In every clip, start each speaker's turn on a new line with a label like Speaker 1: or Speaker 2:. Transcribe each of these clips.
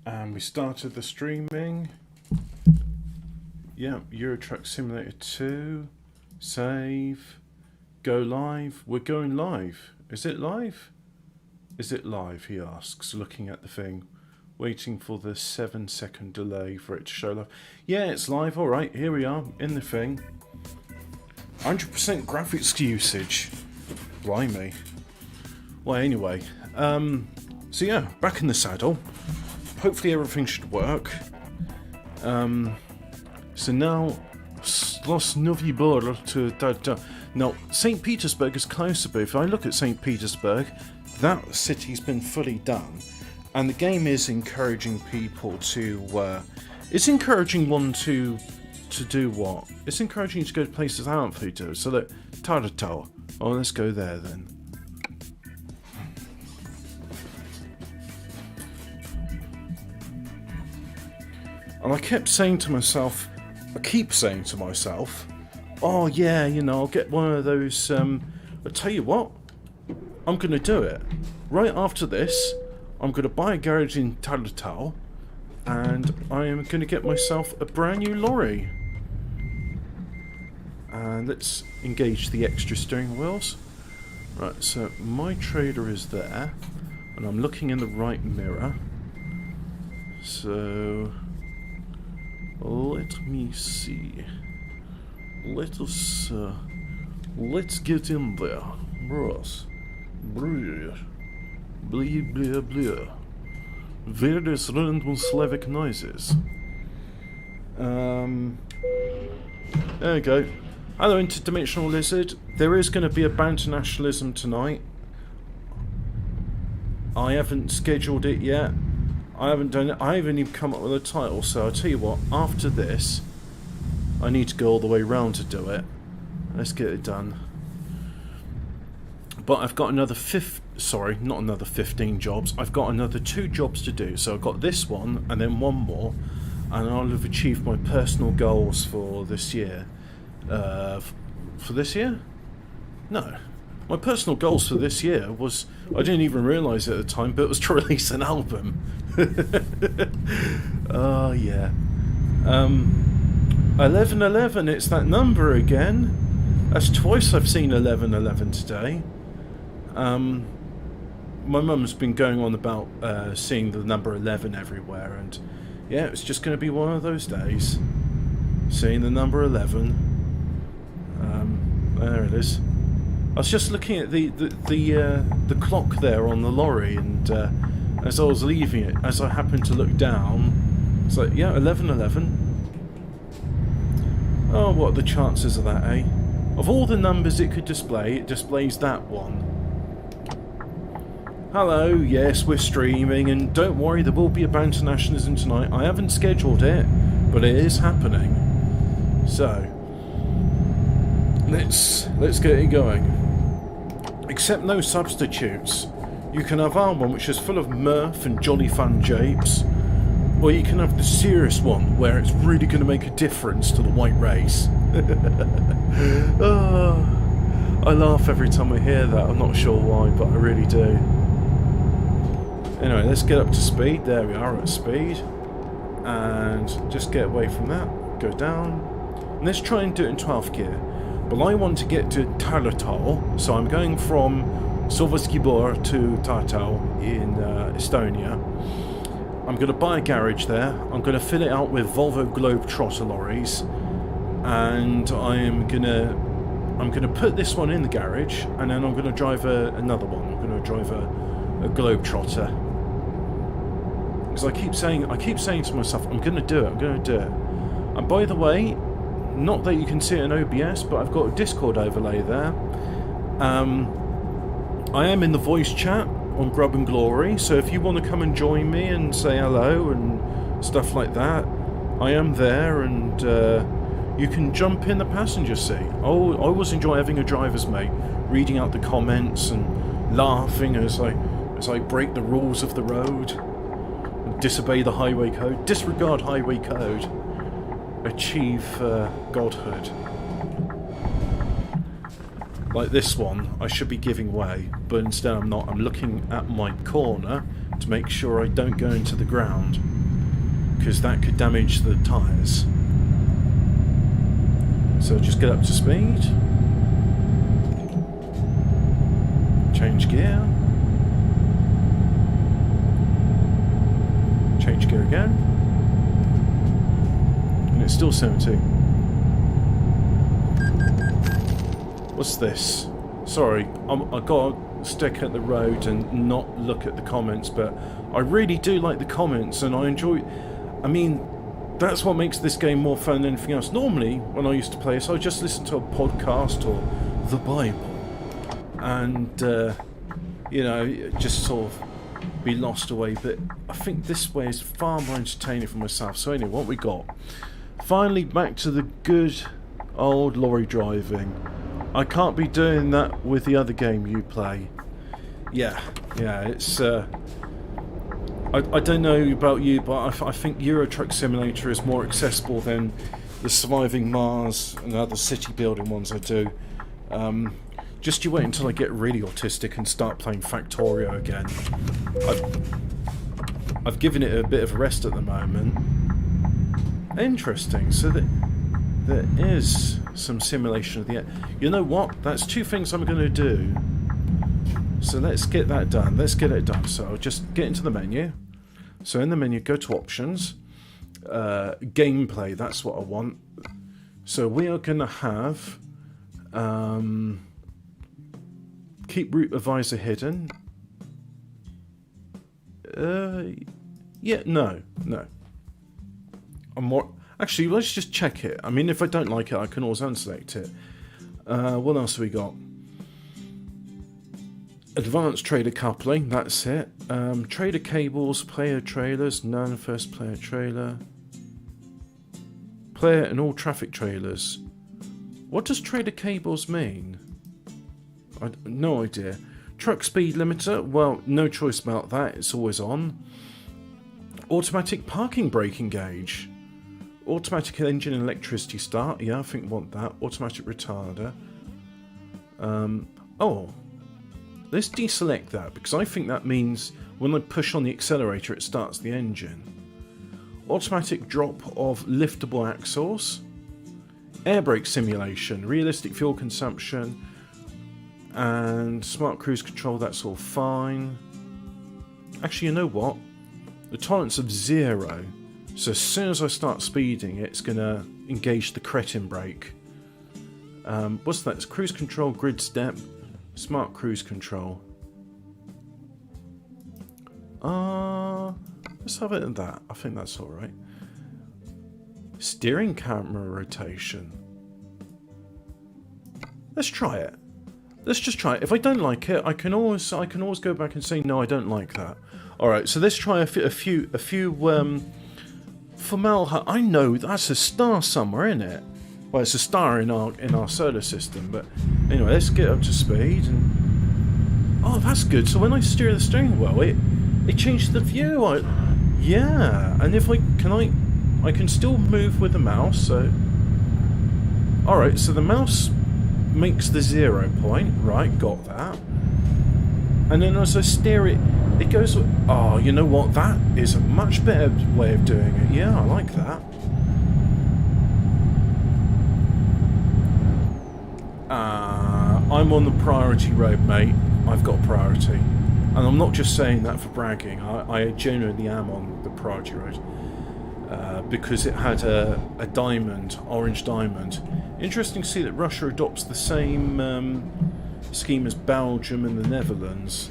Speaker 1: And we started the streaming. Yeah, Euro Truck Simulator 2. Save. Go live. We're going live. Is it live? Is it live, he asks, looking at the thing. Waiting for the 7-second delay for it to show live. Yeah, it's live. Alright, here we are, in the thing. 100% graphics usage. Blimey. Well, anyway. So yeah, back in the saddle. Hopefully everything should work. So now, Slos Novi Bor to... Now, St. Petersburg is closer, but if I look at St. Petersburg, that city's been fully done. And the game is encouraging people to... it's encouraging one to do what? It's encouraging you to go to places I haven't fully do. So that... Taratau. Oh, let's go there then. And I kept saying to myself... I keep saying to myself... Oh yeah, you know, I'll get one of those... I'll tell you what. I'm going to do it. Right after this... I'm going to buy a garage in Taratau, and I am going to get myself a brand new lorry. And let's engage the extra steering wheels. Right, so my trailer is there, and I'm looking in the right mirror. So, let me see. Let's get in there. Ross. Blee, blee, blee. Various random Slavic noises. There we go. Hello, Interdimensional Lizard. There is going to be a Banter Nationalism tonight. I haven't scheduled it yet. I haven't done it. I haven't even come up with a title, so I'll tell you what, after this, I need to go all the way round to do it. Let's get it done. But I've got another sorry, not another 15 jobs. I've got another 2 jobs to do. So I've got this one and then one more, and I'll have achieved my personal goals for this year. For this year? No. My personal goals for this year was, I didn't even realise it at the time, but it was to release an album. Oh yeah. 1111, it's that number again. That's twice I've seen 1111 today. My mum's been going on about seeing the number 11 everywhere, and yeah, it's just going to be one of those days. Seeing the number 11. There it is. I was just looking at the clock there on the lorry, and as I was leaving it, as I happened to look down, it's like, yeah, 1111. Oh, what are the chances of that, eh? Of all the numbers it could display, it displays that one. Hello, yes, we're streaming, and don't worry, there will be a Banter Nationalism tonight. I haven't scheduled it, but it is happening. So, let's get it going. Except no substitutes. You can have our one, which is full of mirth and jolly fun japes, or you can have the serious one, where it's really going to make a difference to the white race. Oh, I laugh every time I hear that. I'm not sure why, but I really do. Anyway, let's get up to speed. There we are at speed. And just get away from that. Go down. And let's try and do it in 12th gear. But I want to get to Taratau, so I'm going from Sovietsky Bor to Taratau in Estonia. I'm going to buy a garage there. I'm going to fill it out with Volvo Globetrotter lorries. And I'm going to put this one in the garage, and then I'm going to drive another one. I'm going to drive a Globetrotter. Because I keep saying to myself, I'm going to do it. And by the way, not that you can see it in OBS, but I've got a Discord overlay there. I am in the voice chat on Grub and Glory, so if you want to come and join me and say hello and stuff like that, I am there, and you can jump in the passenger seat. I always enjoy having a driver's mate, reading out the comments and laughing as I break the rules of the road, disobey the highway code, disregard highway code, achieve godhood. Like this one, I should be giving way, but instead I'm not. I'm looking at my corner to make sure I don't go into the ground. because that could damage the tyres. So just get up to speed. Change gear. Change gear again. And it's still 70. What's this? Sorry, I got to stick at the road and not look at the comments, but I really do like the comments and I enjoy... I mean, that's what makes this game more fun than anything else. Normally, when I used to play this, I would just listen to a podcast or the Bible and, you know, just sort of be lost away. But I think this way is far more entertaining for myself. So anyway, what we got? Finally back to the good old lorry driving. I can't be doing that with the other game you play. Yeah, it's... I don't know about you, but I think Euro Truck Simulator is more accessible than the Surviving Mars and other city building ones I do. Just you wait until I get really autistic and start playing Factorio again. I've given it a bit of a rest at the moment. Interesting, so there is some simulation of the... You know what? That's two things I'm going to do. So let's get that done. Let's get it done. So I'll just get into the menu. So in the menu, go to options. Gameplay, that's what I want. So we are going to have... keep route advisor hidden. Yeah, no. I'm more... Actually, let's just check it. I mean, if I don't like it, I can always unselect it. What else have we got? Advanced trader coupling, that's it. Trader cables, player trailers, none, first player trailer. Player and all traffic trailers. What does trader cables mean? No idea. Truck speed limiter, well, no choice about that, it's always on. Automatic parking brake engage. Automatic engine and electricity start, yeah, I think I want that. Automatic retarder. Oh. Let's deselect that, because I think that means when I push on the accelerator it starts the engine. Automatic drop of liftable axles. Air brake simulation. Realistic fuel consumption. And smart cruise control, that's all fine. Actually, you know what? The tolerance of 0. So as soon as I start speeding, it's going to engage the cretin brake. What's that? It's cruise control, grid step. Smart cruise control. Let's have it in that. I think that's alright. Steering camera rotation. Let's try it. Let's just try it. If I don't like it, I can always go back and say no, I don't like that. Alright, so let's try a few formaldehyde. I know that's a star somewhere, isn't it? Well, it's a star in our solar system, but anyway, let's get up to speed. And oh, that's good. So when I steer the steering wheel, it changed the view. Yeah, and if I can still move with the mouse. So, all right. So the mouse makes the 0 point. Right, got that. And then as I steer it, it goes. Oh, you know what? That is a much better way of doing it. Yeah, I like that. I'm on the priority road, mate. I've got priority. And I'm not just saying that for bragging. I genuinely am on the priority road. Because it had a diamond, orange diamond. Interesting to see that Russia adopts the same scheme as Belgium and the Netherlands.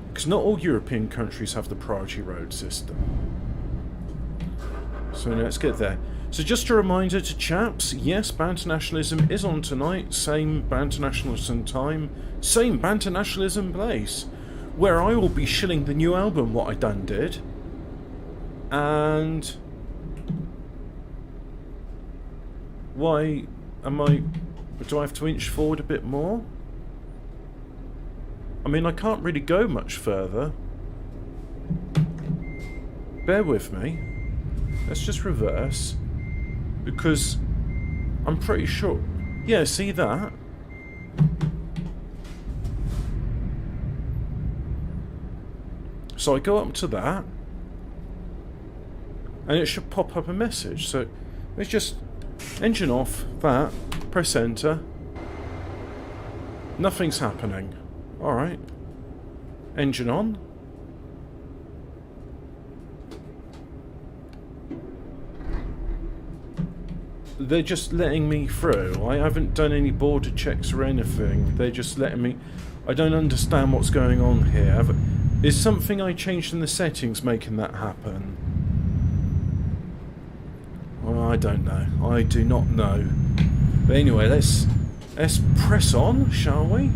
Speaker 1: Because not all European countries have the priority road system. So let's get there. So just a reminder to chaps, yes, Banter Nationalism is on tonight, same Banter Nationalism time, same Banter Nationalism place, where I will be shilling the new album What I Done Did, and why do I have to inch forward a bit more? I mean, I can't really go much further. Bear with me. Let's just reverse. Because I'm pretty sure... Yeah, see that? So I go up to that. and it should pop up a message. So let's just engine off, that, press enter. Nothing's happening. Alright. Engine on. They're just letting me through. I haven't done any border checks or anything. They're just letting me... I don't understand what's going on here. Is something I changed in the settings making that happen? Well, I don't know. I do not know. But anyway, let's press on, shall we?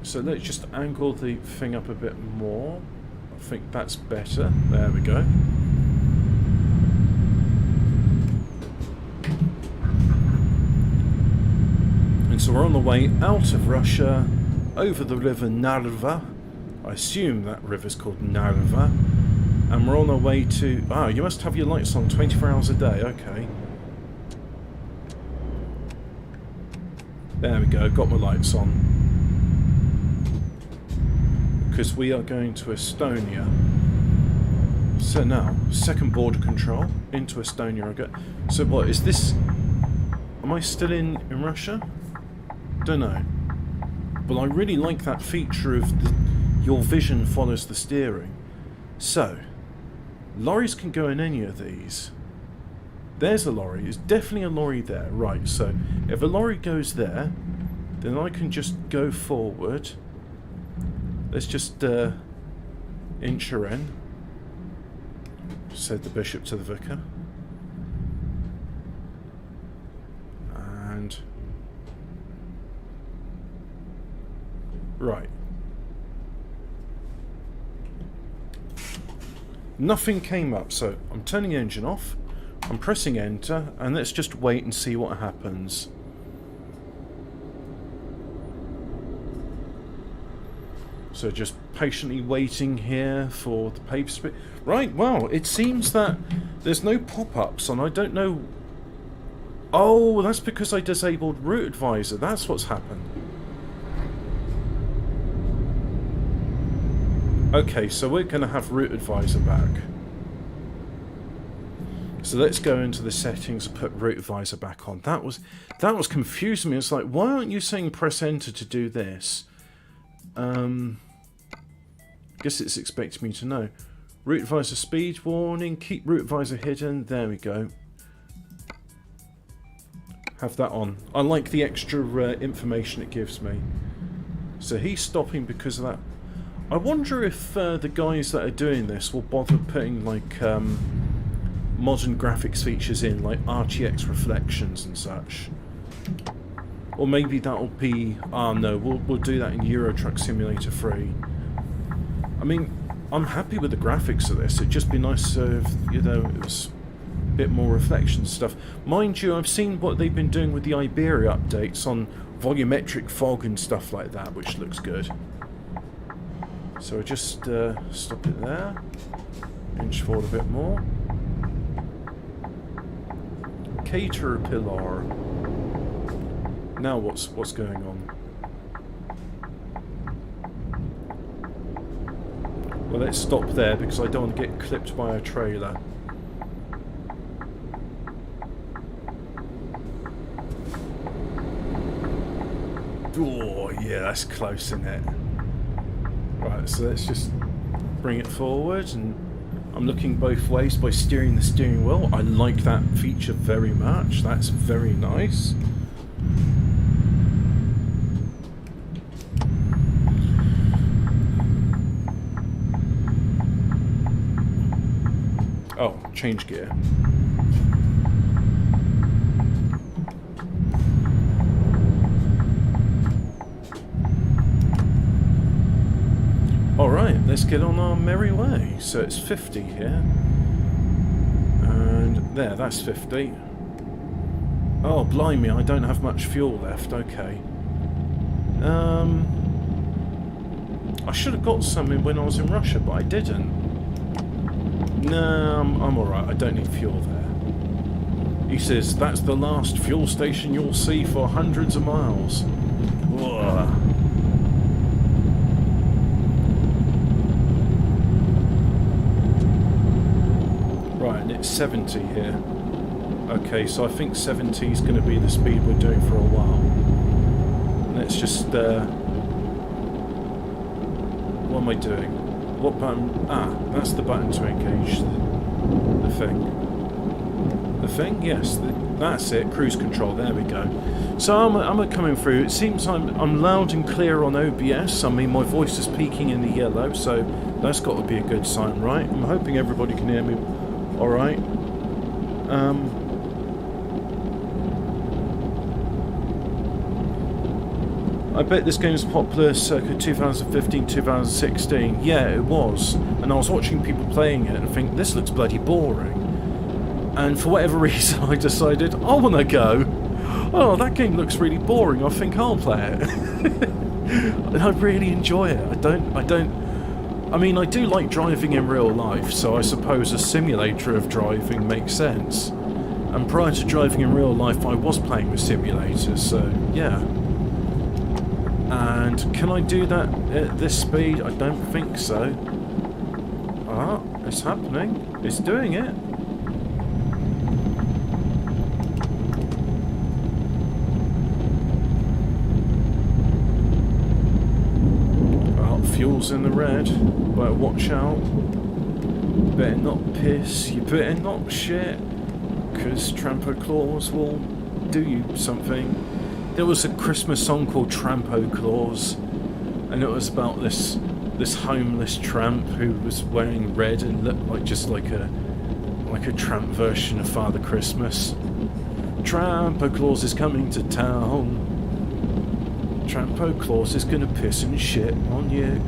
Speaker 1: So let's just angle the thing up a bit more. I think that's better. There we go. And so we're on the way out of Russia, over the river Narva. I assume that river's called Narva. And we're on our way to... Ah, you must have your lights on 24 hours a day. Okay. There we go, got my lights on. Because we are going to Estonia. So now, second border control, into Estonia I go. So what, is this... Am I still in Russia? Don't know. But I really like that feature of your vision follows the steering. So, lorries can go in any of these. There's a lorry. There's definitely a lorry there. Right, so if a lorry goes there, then I can just go forward. Let's just inch her in, said the bishop to the vicar. And... Right. Nothing came up, so I'm turning the engine off. I'm pressing enter, and let's just wait and see what happens. So just patiently waiting here for the paper speed. Right, well, it seems that there's no pop-ups, and I don't know... Oh, that's because I disabled Route Advisor. That's what's happened. Okay, so we're going to have Route Advisor back. So let's go into the settings and put Route Advisor back on. That was confusing me. It's like, why aren't you saying press enter to do this? Guess it's expecting me to know. Route Advisor speed warning. Keep Route Advisor hidden. There we go. Have that on. I like the extra information it gives me. So he's stopping because of that. I wonder if the guys that are doing this will bother putting like modern graphics features in, like RTX reflections and such. Or maybe that'll be... Ah, no, we'll do that in Euro Truck Simulator 3. I mean, I'm happy with the graphics of this. It'd just be nice if, you know, it was a bit more reflection stuff. Mind you, I've seen what they've been doing with the Iberia updates on volumetric fog and stuff like that, which looks good. So I just stop it there, inch forward a bit more. Caterpillar. Now what's going on? Well, let's stop there because I don't want to get clipped by a trailer. Oh yeah, that's close, isn't it? Right, so let's just bring it forward, and I'm looking both ways by steering the steering wheel. I like that feature very much. That's very nice. Oh, change gear. Alright, let's get on our merry way. So it's 50 here. And there, that's 50. Oh, blimey, I don't have much fuel left. Okay. I should have got some when I was in Russia, but I didn't. No, I'm alright. I don't need fuel there. He says, that's the last fuel station you'll see for hundreds of miles. Ugh. it's 70 here. Okay, so I think 70 is going to be the speed we're doing for a while. Let's just... what am I doing? What button? Ah, that's the button to engage the thing. The thing? Yes, that's it. Cruise control. There we go. So I'm coming through. It seems I'm loud and clear on OBS. I mean, my voice is peaking in the yellow, so that's got to be a good sign, right? I'm hoping everybody can hear me all right. I bet this game was popular circa 2015-2016. Yeah, it was. And I was watching people playing it and I think, this looks bloody boring. And for whatever reason, I decided, I want to go. Oh, that game looks really boring. I think I'll play it. And I really enjoy it. I mean, I do like driving in real life, so I suppose a simulator of driving makes sense. And prior to driving in real life, I was playing with simulators, so yeah. And can I do that at this speed? I don't think so. Ah, it's happening. It's doing it. Well, fuel's in the red. Better watch out. Better not piss. You better not shit. Because Trampo Claus will do you something. There was a Christmas song called Trampo Claus, and it was about this homeless tramp who was wearing red and looked like just like a tramp version of Father Christmas. Trampo Claus is coming to town. Trampo Claus is gonna piss and shit on you.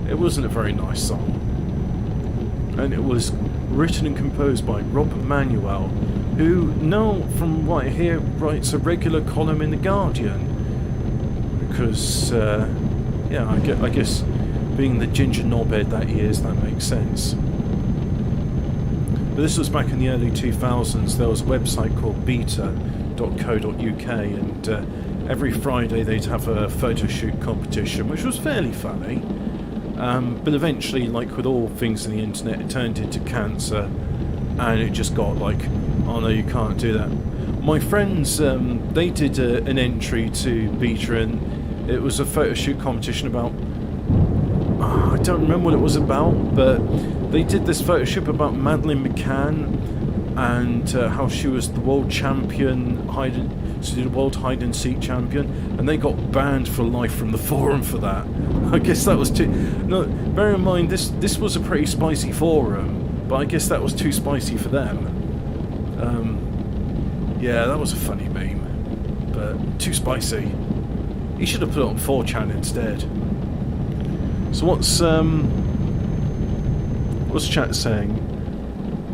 Speaker 1: It wasn't a very nice song, and it was written and composed by Rob Manuel, who now, from what I hear, writes a regular column in The Guardian. Because, yeah, I guess being the ginger knobhead that he is, that makes sense. But this was back in the early 2000s. There was a website called beta.co.uk, and every Friday they'd have a photo shoot competition, which was fairly funny. But eventually, like with all things in the internet, it turned into cancer, and it just got like, oh no, you can't do that. My friends, they did an entry to beta, and it was a photo shoot competition about, I don't remember what it was about, but they did this photo shoot about Madeleine McCann and how she was the world champion, she did a world hide and seek champion, and they got banned for life from the forum for that. I guess that was too. No, bear in mind this was a pretty spicy forum, but I guess that was too spicy for them. Yeah, that was a funny meme, but too spicy. He should have put it on 4chan instead. So what's chat saying?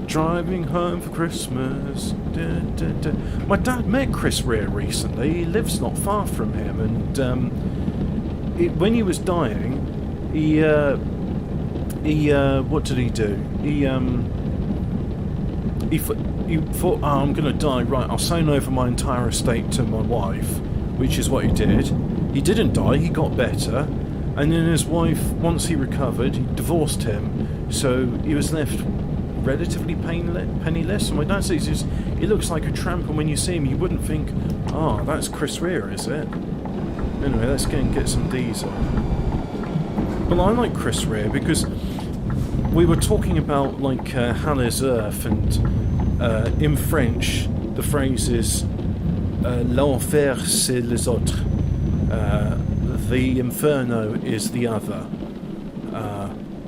Speaker 1: Driving home for Christmas. Da, da, da. My dad met Chris Rea recently. He lives not far from him, and when he was dying, he what did he do? He thought, oh, I'm going to die, right, I'll sign over my entire estate to my wife, which is what he did. He didn't die, he got better, and then his wife, once he recovered, he divorced him, so he was left relatively penniless. And my dad says he looks like a tramp, and when you see him, you wouldn't think, oh, that's Chris Rea, is it? Anyway, let's go and get some diesel. But I like Chris Rea because we were talking about like Hell is Earth, and in French the phrase is l'enfer c'est les autres, the inferno is the other,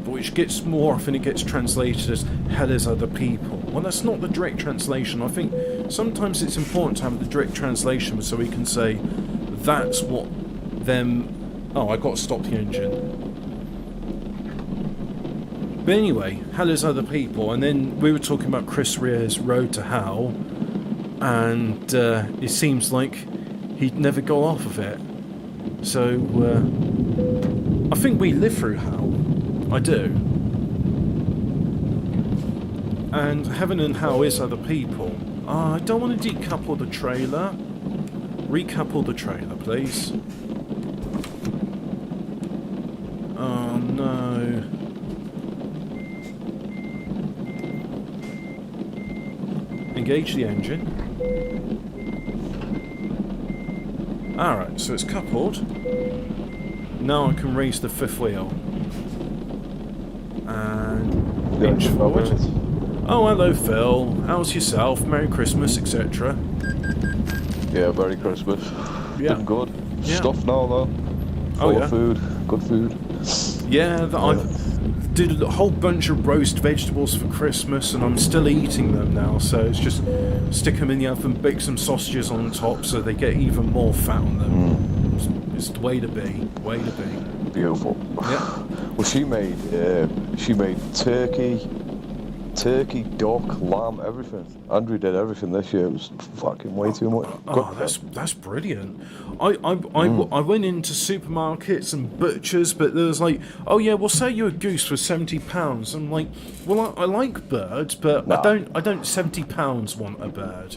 Speaker 1: which gets more often it gets translated as hell is other people. Well, that's not the direct translation. I think sometimes it's important to have the direct translation so we can say that's what them. Oh, I got to stop the engine. But anyway, hell is other people, and then we were talking about Chris Rea's Road to Hell, and it seems like he'd never go off of it. So I think we live through hell. I do. And heaven and hell is other people. I don't want to decouple the trailer. Recouple the trailer, please. Oh no. engage the engine. Alright, so it's coupled. Now I can raise the fifth wheel. And inch forward. Oh, hello Phil. How's yourself? Merry Christmas, etc.
Speaker 2: Yeah, Merry Christmas.
Speaker 1: Yeah.
Speaker 2: Been good.
Speaker 1: Yeah.
Speaker 2: Stuff now though. Full of food. Good food.
Speaker 1: Yeah, I did a whole bunch of roast vegetables for Christmas and I'm still eating them now, so it's just stick them in the oven, bake some sausages on top so they get even more fat on them. It's the way to be. Way to be.
Speaker 2: Beautiful.
Speaker 1: Yeah.
Speaker 2: Well, she made turkey, duck, lamb, everything. Andrew did everything this year. It was fucking way too much.
Speaker 1: Oh, that's brilliant. I went into supermarkets and butchers, but there was like, oh yeah, we'll sell you a goose for £70. I'm like, well, I like birds, but nah. I don't £70 want a bird.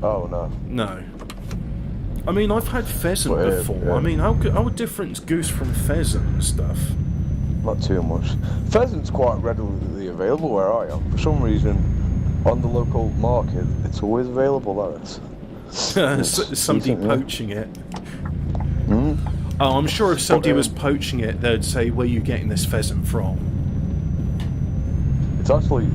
Speaker 2: Oh no.
Speaker 1: No. I mean, I've had pheasant before. Yeah. I mean, how different is goose from pheasant and stuff?
Speaker 2: Not too much. Pheasant's quite readily available where I am. For some reason, on the local market, it's always available, that is.
Speaker 1: Somebody poaching it. Oh, I'm sure if somebody was poaching it, they'd say, where are you getting this pheasant from?
Speaker 2: It's actually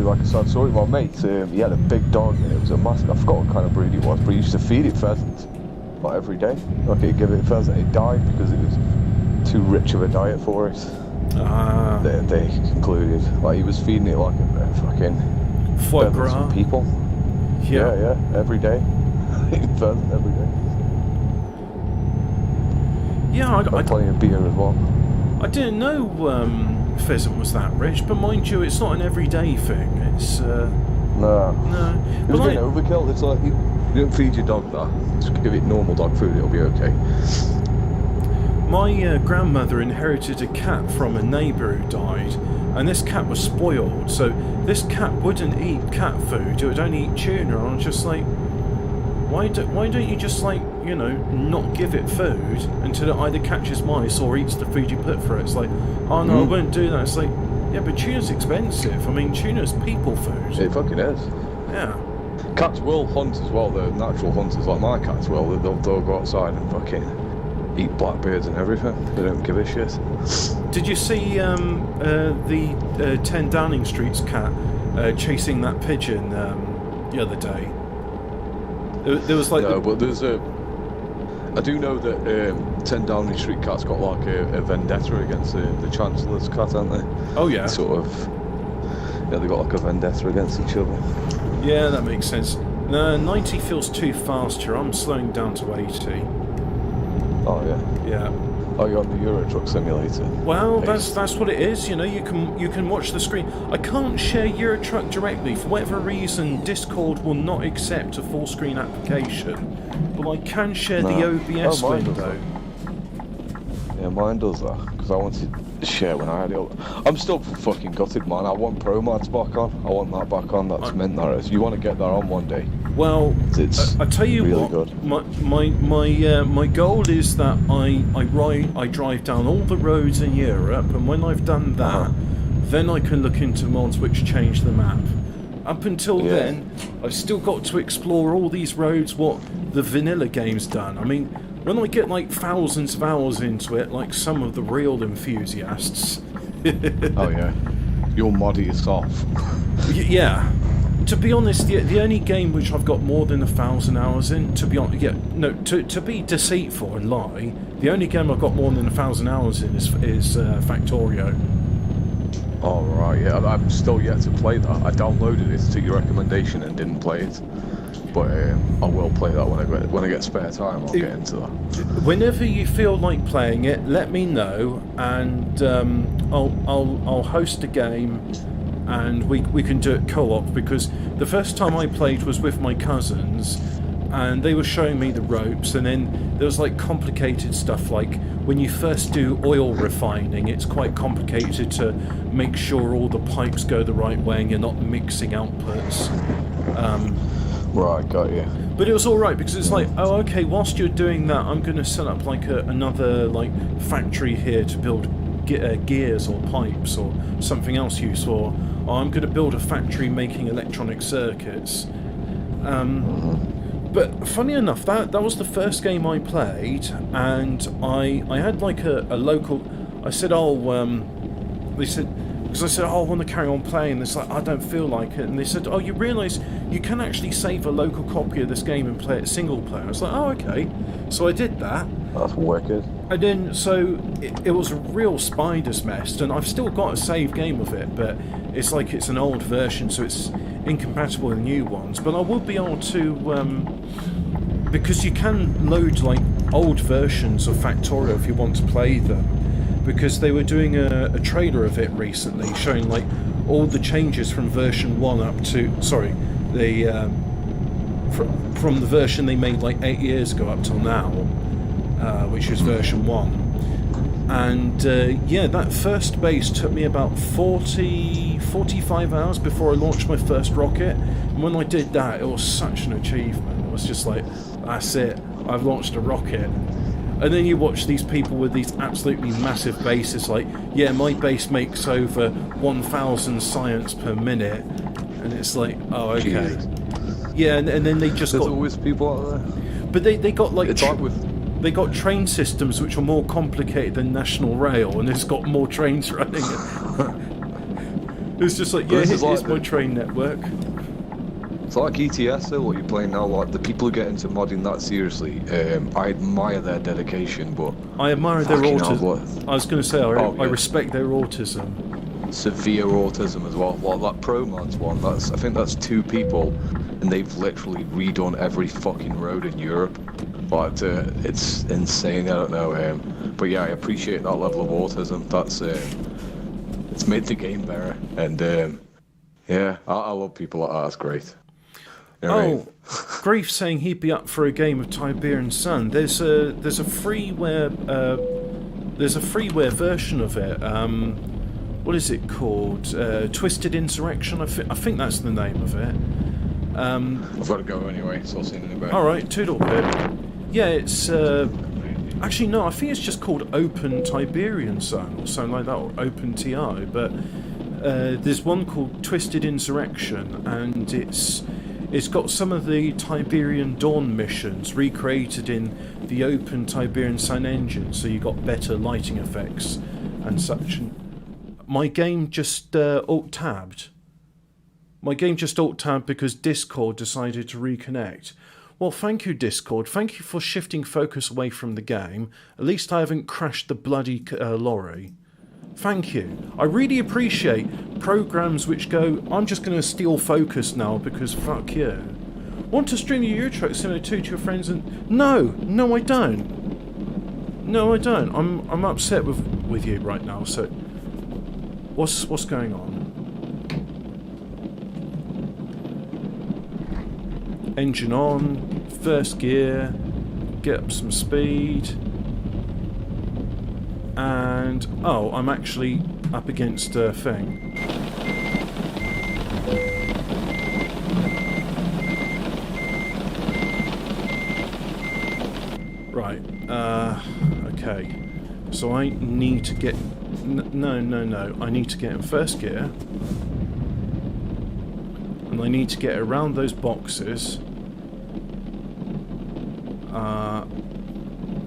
Speaker 2: like a sad story. My mate, he had a big dog and it was a massive, I forgot what kind of breed it was, but he used to feed it pheasants like every day. Like he'd give it a pheasant, it died because it was too rich of a diet for it. They concluded. Like he was feeding it like a fucking
Speaker 1: foie gras.
Speaker 2: People. Yeah, every day. Pheasant every day.
Speaker 1: Yeah, I
Speaker 2: plenty of beer as well.
Speaker 1: I didn't know pheasant was that rich, but mind you, it's not an everyday thing. It's
Speaker 2: no. It was getting overkill. It's like you don't feed your dog that. Just give it normal dog food, it'll be okay.
Speaker 1: My grandmother inherited a cat from a neighbour who died, and this cat was spoiled, so this cat wouldn't eat cat food, it would only eat tuna, and I was just like, why don't you just, like, you know, not give it food until it either catches mice or eats the food you put for it? It's like, oh no, I won't do that. It's like, yeah, but tuna's expensive. I mean, tuna's people food.
Speaker 2: It fucking is.
Speaker 1: Yeah.
Speaker 2: Cats will hunt as well, they're natural hunters, like my cats will. They'll go outside and fucking eat blackbirds and everything. They don't give a shit.
Speaker 1: Did you see the 10 Downing Street's cat chasing that pigeon the other day? There was like...
Speaker 2: No, but there's a... I do know that 10 Downing Street cat's got like a vendetta against the Chancellor's cat, haven't they?
Speaker 1: Oh yeah.
Speaker 2: Sort of... Yeah, they've got like a vendetta against each other.
Speaker 1: Yeah, that makes sense. No, 90 feels too fast here. I'm slowing down to 80.
Speaker 2: Oh yeah.
Speaker 1: Yeah.
Speaker 2: Oh, you're on the Euro Truck Simulator.
Speaker 1: Well, that's what it is. You know, you can watch the screen. I can't share Euro Truck directly for whatever reason. Discord will not accept a full screen application, but I can share the OBS window.
Speaker 2: Yeah, mine does that because I wanted to share when I had it. I'm still fucking gutted, man. I want Pro Mods back on. I want that back on. That's mint, that is. You want to get that on one day?
Speaker 1: Well, I tell you
Speaker 2: really
Speaker 1: what.
Speaker 2: Good.
Speaker 1: My goal is that I drive down all the roads in Europe, and when I've done that, then I can look into mods which change the map. Up until then, I've still got to explore all these roads what the vanilla game's done. I mean, when I get like thousands of hours into it, like some of the real enthusiasts.
Speaker 2: Oh yeah, you'll mod it yourself.
Speaker 1: Yeah. To be honest, the only game which I've got more than 1,000 hours in, to be honest, to be deceitful and lie, the only game I've got more than 1,000 hours in is Factorio.
Speaker 2: Oh right, yeah, I'm still yet to play that. I downloaded it to take your recommendation and didn't play it, but I will play that when I get spare time. I'll get into that.
Speaker 1: Whenever you feel like playing it, let me know, and I'll host a game. And we can do it co-op, because the first time I played was with my cousins and they were showing me the ropes, and then there was like complicated stuff like when you first do oil refining, it's quite complicated to make sure all the pipes go the right way and you're not mixing outputs.
Speaker 2: Right, got you.
Speaker 1: But it was alright because it's like, oh okay, whilst you're doing that I'm going to set up like another like factory here to build gears or pipes or something else useful. Or I'm going to build a factory making electronic circuits. But funny enough, that was the first game I played, and I had like a local. I said, they said, because I said, I want to carry on playing this. Like, I don't feel like it, and they said, you realise you can actually save a local copy of this game and play it single player. I was like, oh, okay. So I did that.
Speaker 2: That's wicked.
Speaker 1: And then, so it was a real spider's nest, and I've still got a save game of it, but it's like it's an old version, so it's incompatible with new ones. But I will be able to, because you can load like old versions of Factorio if you want to play them, because they were doing a trailer of it recently, showing like all the changes from version 1 up to, from the version they made like 8 years ago up till now. Which is version 1, and yeah, that first base took me about 45 hours before I launched my first rocket, and when I did that, it was such an achievement. It was just like, that's it, I've launched a rocket. And then you watch these people with these absolutely massive bases, like, yeah, my base makes over 1,000 science per minute, and it's like, oh, okay.
Speaker 2: Jesus.
Speaker 1: Yeah, and then they just
Speaker 2: There's
Speaker 1: got...
Speaker 2: always people out there.
Speaker 1: But they got like...
Speaker 2: It's like with...
Speaker 1: They got train systems which are more complicated than National Rail, and it's got more trains running. It's just like, yeah, here's like my train network.
Speaker 2: It's like ETS though, what you're playing now. Like the people who get into modding that seriously, I admire their dedication, but
Speaker 1: I admire their autism. I was going to say, I respect their autism.
Speaker 2: Severe autism as well. Like that ProMods one, I think that's 2 people, and they've literally redone every fucking road in Europe. But it's insane. I don't know, but yeah, I appreciate that level of autism. That's it's made the game better, and yeah, I love people like that. That's great. You know what I mean?
Speaker 1: Grief saying he'd be up for a game of Tiberian Sun. There's a freeware version of it. What is it called? Twisted Insurrection. I think that's the name of it.
Speaker 2: I've got to go anyway, so I'll see you in a bit.
Speaker 1: All right, toodle pip. Yeah, it's actually no. I think it's just called Open Tiberian Sun or something like that, or Open TI. But there's one called Twisted Insurrection, and it's got some of the Tiberian Dawn missions recreated in the Open Tiberian Sun engine, so you got better lighting effects and such. My game just alt-tabbed. My game just alt-tabbed because Discord decided to reconnect. Well, thank you, Discord. Thank you for shifting focus away from the game. At least I haven't crashed the bloody lorry. Thank you. I really appreciate programs which go, I'm just going to steal focus now because fuck you. Want to stream your Euro Truck Simulator 2 to your friends and... No, I don't. No, I don't. I'm upset with you right now, so... What's going on? Engine on, first gear, get up some speed, and oh, I'm actually up against a thing. Right, okay, so I need to get, no, I need to get in first gear. And I need to get around those boxes.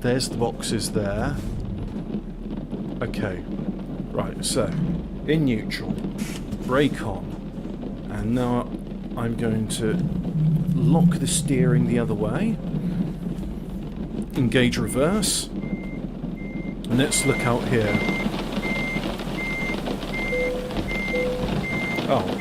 Speaker 1: There's the boxes there. Okay. Right, so in neutral, brake on, and now I'm going to lock the steering the other way, engage reverse, and let's look out here. Oh.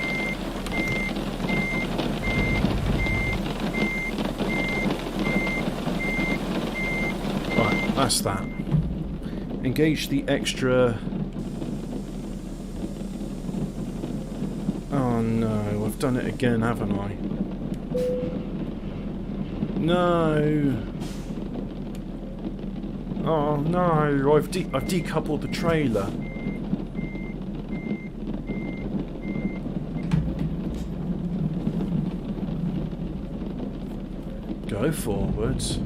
Speaker 1: That's that. Engage the extra... Oh no, I've done it again, haven't I? No! Oh no, I've decoupled the trailer. Go forwards.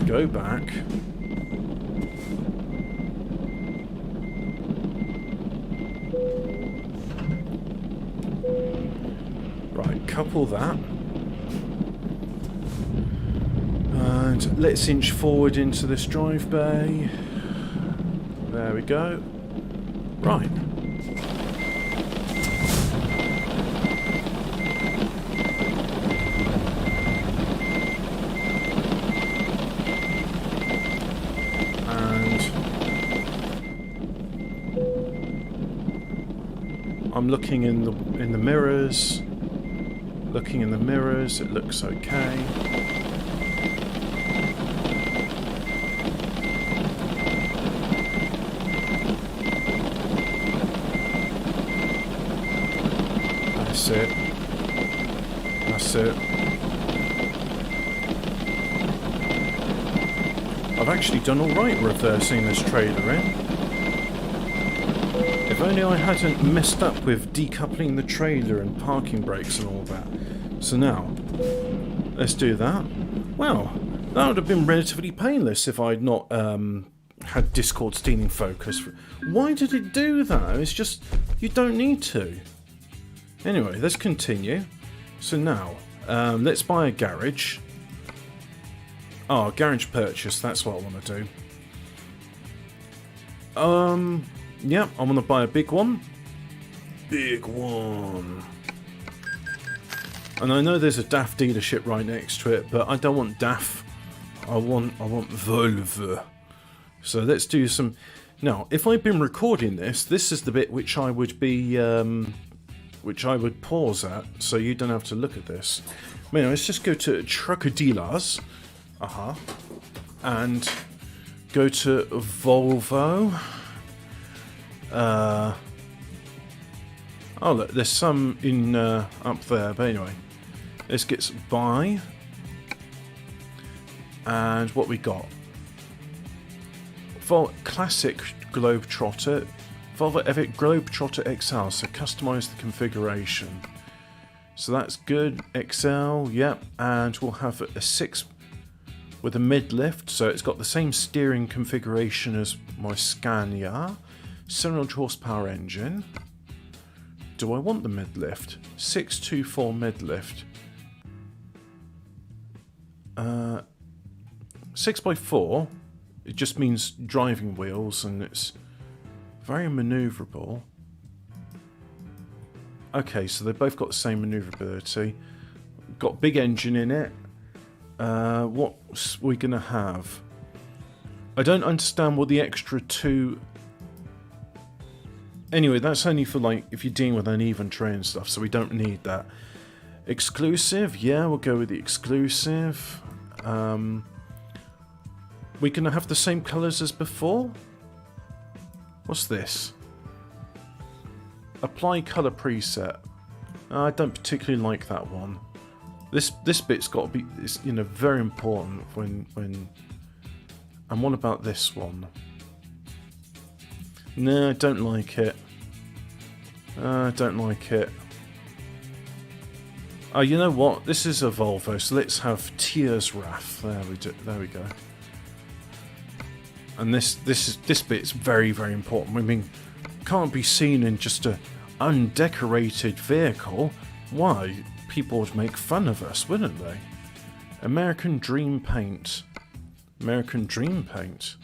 Speaker 1: Go back. decouple that. And let's inch forward into this drive bay. There we go. Right. I'm looking in the mirrors. Looking in the mirrors, it looks okay. That's it. That's it. I've actually done alright reversing this trailer in. If only I hadn't messed up with decoupling the trailer and parking brakes and all that. So now, let's do that. Well, that would have been relatively painless if I'd not had Discord stealing focus. Why did it do that? It's just, you don't need to. Anyway, let's continue. So now, let's buy a garage. Oh, garage purchase, that's what I want to do. Yeah, I want to buy a big one. Big one. And I know there's a DAF dealership right next to it, but I don't want DAF. I want Volvo. So let's do some... Now, if I'd been recording this, this is the bit which I would be... which I would pause at, so you don't have to look at this. Anyway, let's just go to Trucker Dealers. And go to Volvo. Oh look, there's some in up there, but anyway, let's get buy. And what we got? Classic Globetrotter, Volvo Epic Globetrotter XL. So customize the configuration. So that's good. XL, yep. And we'll have a 6 with a mid lift. So it's got the same steering configuration as my Scania. 700 horsepower engine. Do I want the mid lift? 624 mid lift. 6x4. It just means driving wheels, and it's very manoeuvrable. Okay, so they've both got the same manoeuvrability. Got big engine in it. What's we gonna have? I don't understand what the extra 2. Anyway, that's only for like if you're dealing with uneven terrain and stuff, so we don't need that. Exclusive, yeah, we'll go with the exclusive. We're gonna have the same colours as before. What's this? Apply colour preset. I don't particularly like that one. This bit's got to be, it's, you know, very important when. And what about this one? No, I don't like it. I don't like it. Oh, you know what? This is a Volvo, so let's have Tears Wrath. There we go. And this bit's very, very important. I mean, can't be seen in just a undecorated vehicle. Why? People would make fun of us, wouldn't they? American Dream Paint. American Dream Paint.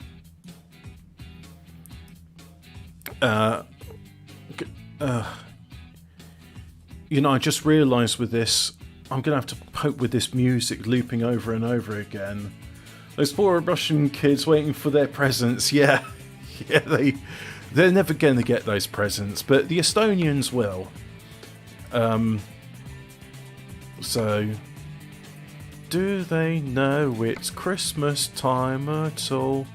Speaker 1: You know, I just realised with this, I'm going to have to cope with this music looping over and over again. Those poor Russian kids waiting for their presents. Yeah, they're never going to get those presents, but the Estonians will. So, do they know it's Christmas time at all?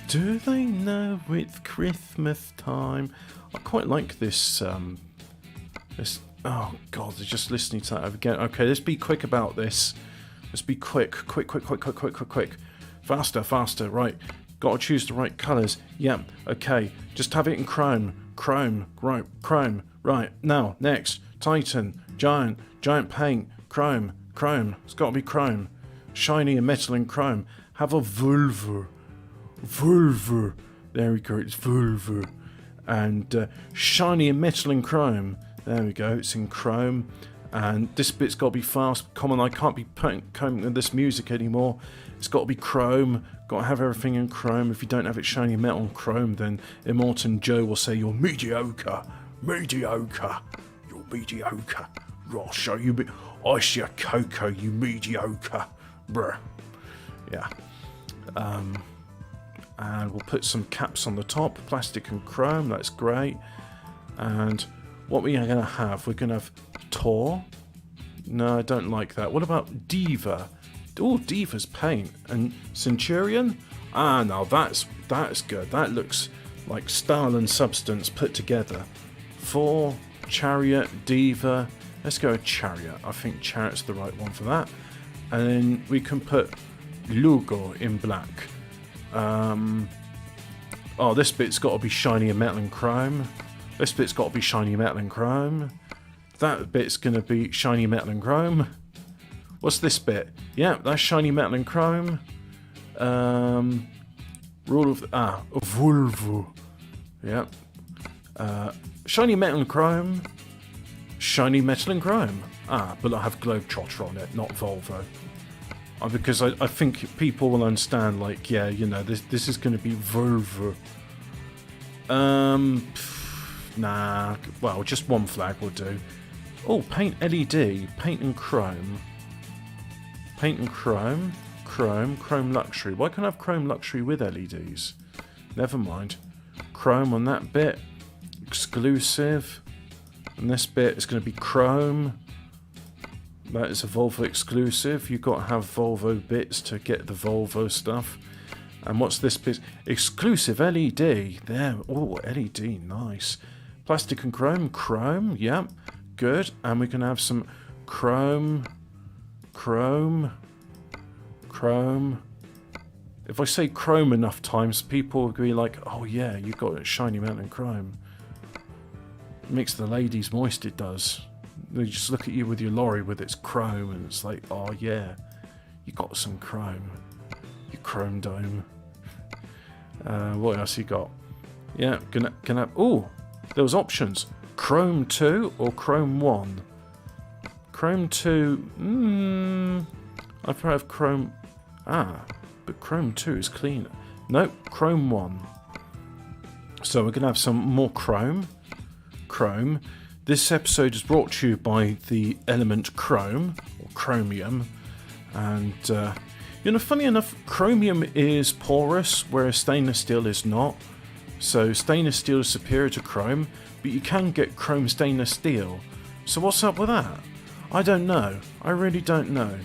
Speaker 1: Do they know it's Christmas time? I quite like this. Oh god, they're just listening to that again. Okay, let's be quick about this. Let's be quick. Faster. Right, got to choose the right colours. Yeah. Okay, just have it in chrome. Right, chrome. Right now, next, Titan, giant paint, chrome. It's got to be chrome, shiny and metal and chrome. Have a Volvo. There we go. It's Volvo. And shiny in metal and chrome. There we go, it's in chrome. And this bit's got to be fast. Come on, I can't be putting this music anymore. It's got to be chrome. Got to have everything in chrome. If you don't have it shiny metal and chrome, then Immortan Joe will say you're mediocre. Mediocre. You're mediocre. I'll show you. I see a Coco, you mediocre. Bruh. Yeah. And we'll put some caps on the top. Plastic and chrome. That's great. And what we are going to have, we're going to have Tor. No, I don't like that. What about Diva? Oh, Diva's paint. And Centurion? Ah, no, that's good. That looks like style and substance put together. 4, Chariot, Diva. Let's go with Chariot. I think Chariot's the right one for that. And then we can put Lugo in black. Oh, this bit's got to be shiny and metal and chrome. This bit's got to be shiny metal and chrome. That bit's going to be shiny metal and chrome. What's this bit? Yeah, that's shiny metal and chrome. Rule of... Volvo. Yeah. Shiny metal and chrome. Shiny metal and chrome. But I have Globetrotter on it, not Volvo. Because I think people will understand, like, yeah, you know, this is going to be Volvo. Nah, well, just one flag will do. Oh, paint LED, paint and chrome. Paint and chrome, chrome luxury. Why can't I have chrome luxury with LEDs? Never mind. Chrome on that bit, exclusive. And this bit is going to be chrome. That is a Volvo exclusive. You've got to have Volvo bits to get the Volvo stuff. And what's this bit? Exclusive LED. There. Oh, LED. Nice. Plastic and chrome. Yep. Good. And we can have some chrome. If I say chrome enough times, people will be like, oh yeah, you got a shiny mountain chrome. It makes the ladies moist, it does. They just look at you with your lorry with its chrome and it's like, oh yeah, you got some chrome. You chrome dome. What else you got? Yeah, gonna oh, there was options. Chrome 2 or Chrome 1? Chrome 2, I'd probably have Chrome... but Chrome 2 is cleaner. Nope, Chrome 1. So we're going to have some more Chrome. This episode is brought to you by the element Chrome, or Chromium. And, you know, funny enough, Chromium is porous, whereas stainless steel is not. So stainless steel is superior to Chrome, but you can get Chrome stainless steel. So what's up with that? I don't know. I really don't know.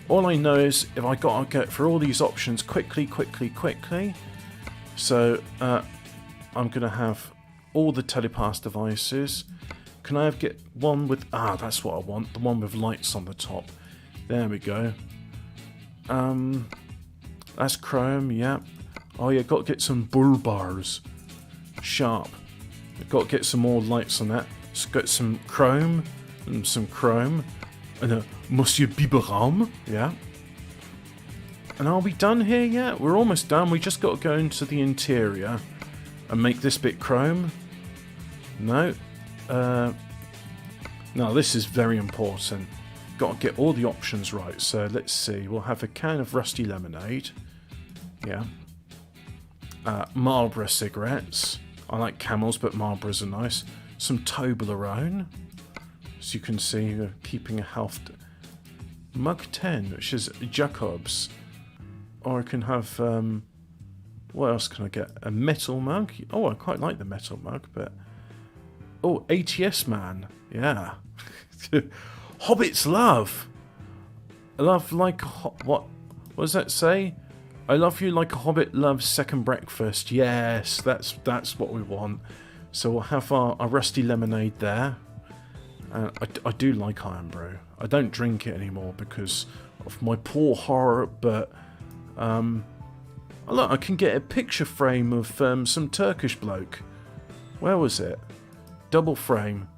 Speaker 1: All I know is if I got to get for all these options quickly. So I'm going to have all the telepass devices. Can I get one with... that's what I want. The one with lights on the top. There we go. That's chrome, yeah. Oh yeah, got to get some bull bars. Sharp. Got to get some more lights on that. Let's get some chrome. And some chrome. And Monsieur Biberam, yeah. And are we done here yet? We're almost done. We just got to go into the interior and make this bit chrome. No. Now this is very important. Got to get all the options right. So let's see. We'll have a can of rusty lemonade. Yeah. Marlboro cigarettes. I like Camels, but Marlboros are nice. Some Toblerone. As you can see, keeping a health. Mug 10, which is Jacobs. Or I can have, what else can I get? A metal mug? Oh, I quite like the metal mug, but... Oh, ATS man. Yeah. Hobbit's love. Love like a what does that say? I love you like a hobbit loves second breakfast. Yes, that's what we want. So we'll have our rusty lemonade there. I do like Iron Brew. I don't drink it anymore because of my poor heart, but look, I can get a picture frame of some Turkish bloke. Where was it? Double frame.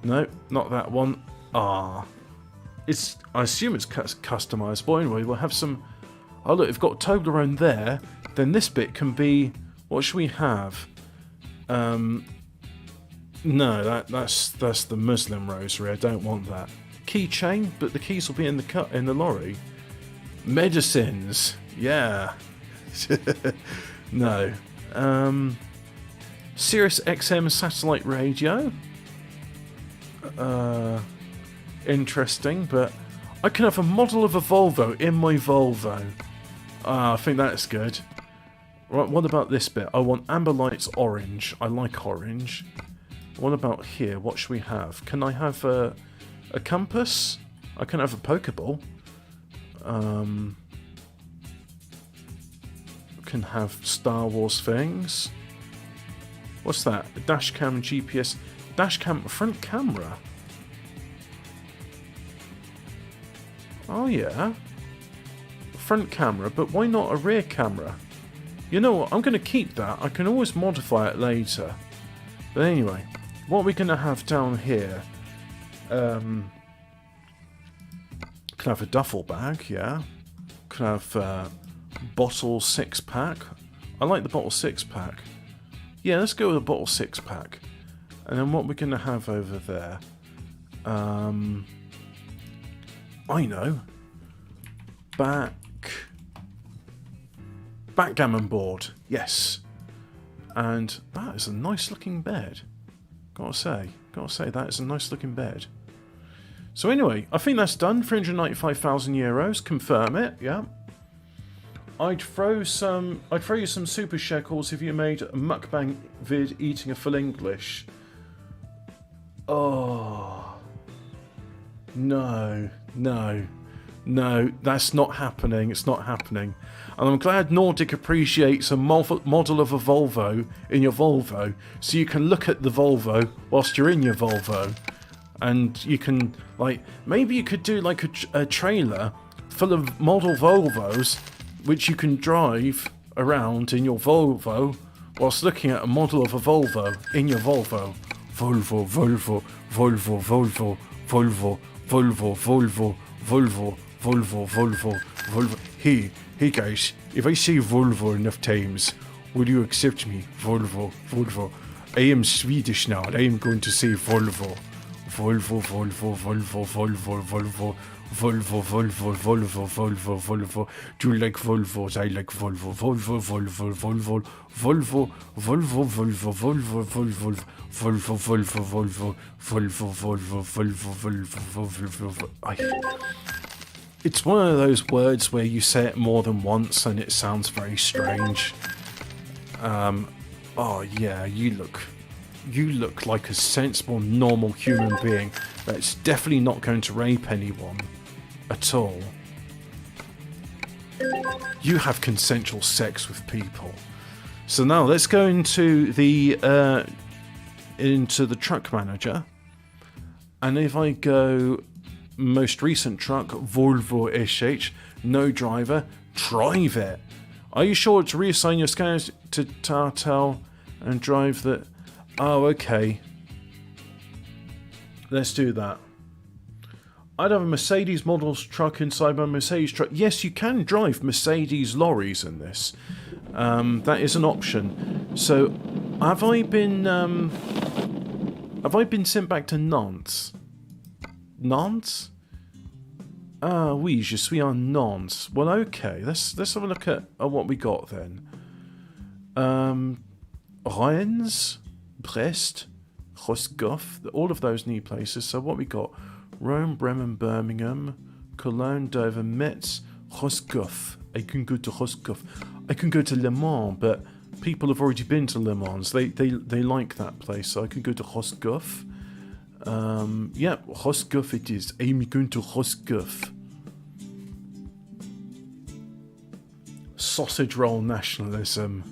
Speaker 1: No, not that one. I assume it's customizable. Anyway, we'll have some... Oh look, we've got Toblerone there. Then this bit can be... What should we have? No, that's the Muslim rosary. I don't want that. Keychain, but the keys will be in the lorry. Medicines, yeah. No. Sirius XM satellite radio. Interesting, but I can have a model of a Volvo in my Volvo. I think that's good. Right, what about this bit? I want amber lights orange. I like orange. What about here? What should we have? Can I have a compass? I can have a Pokeball. Can have Star Wars things. What's that? A dash cam, GPS, dash cam, front camera. Oh yeah, front camera, but why not a rear camera? You know what? I'm going to keep that. I can always modify it later. But anyway, what are we going to have down here? Can have a duffel bag, yeah. Can have bottle 6-pack. I like the bottle 6-pack. Yeah, let's go with a bottle 6-pack. And then what we're going to have over there? I know. Backgammon board, yes. And that is a nice looking bed. Gotta say, that is a nice looking bed. So anyway, I think that's done. 395,000 euros. Confirm it. Yeah. I'd throw you some super shekels if you made a mukbang vid eating a full English. Oh. No, that's not happening. It's not happening. And I'm glad Nordic appreciates a model of a Volvo in your Volvo, so you can look at the Volvo whilst you're in your Volvo. And you can, like, maybe you could do like a trailer full of model Volvos, which you can drive around in your Volvo whilst looking at a model of a Volvo in your Volvo. Volvo, Volvo, Volvo, Volvo, Volvo, Volvo, Volvo, Volvo, Volvo, Volvo, Volvo. Hey guys, if I say Volvo enough times, will you accept me? Volvo, Volvo. I am Swedish now and I am going to say Volvo. Volvo, Volvo, Volvo, Volvo, Volvo, Volvo, Volvo, Volvo, Volvo, Volvo. Do you like Volvos? I like Volvo, Volvo, Volvo, Volvo, Volvo, Volvo, Volvo, Volvo, Volvo, Volvo, Volvo, Volvo, Volvo, Volvo, Volvo. It's one of those words where you say it more than once and it sounds very strange. Oh yeah, you look like a sensible, normal human being that's definitely not going to rape anyone at all. You have consensual sex with people. So now let's go into the truck manager, and if I go most recent truck, Volvo SH, no driver, drive it. Are you sure to reassign your scanners to Tartel and drive the... Oh, okay. Let's do that. I'd have a Mercedes models truck inside my Mercedes truck. Yes, you can drive Mercedes lorries in this. That is an option. So, have I been sent back to Nantes? Nantes? Ah, oui, je suis en Nantes. Well, okay. Let's have a look at what we got then. Rennes, Brest, Roscoff, all of those new places. So what we got? Rome, Bremen, Birmingham, Cologne, Dover, Metz, Roscoff. I can go to Roscoff. I can go to Le Mans, but people have already been to Le Mans. They like that place, so I can go to Roscoff. Yeah, Roscoff it is. I'm going to Roscoff. Sausage roll nationalism.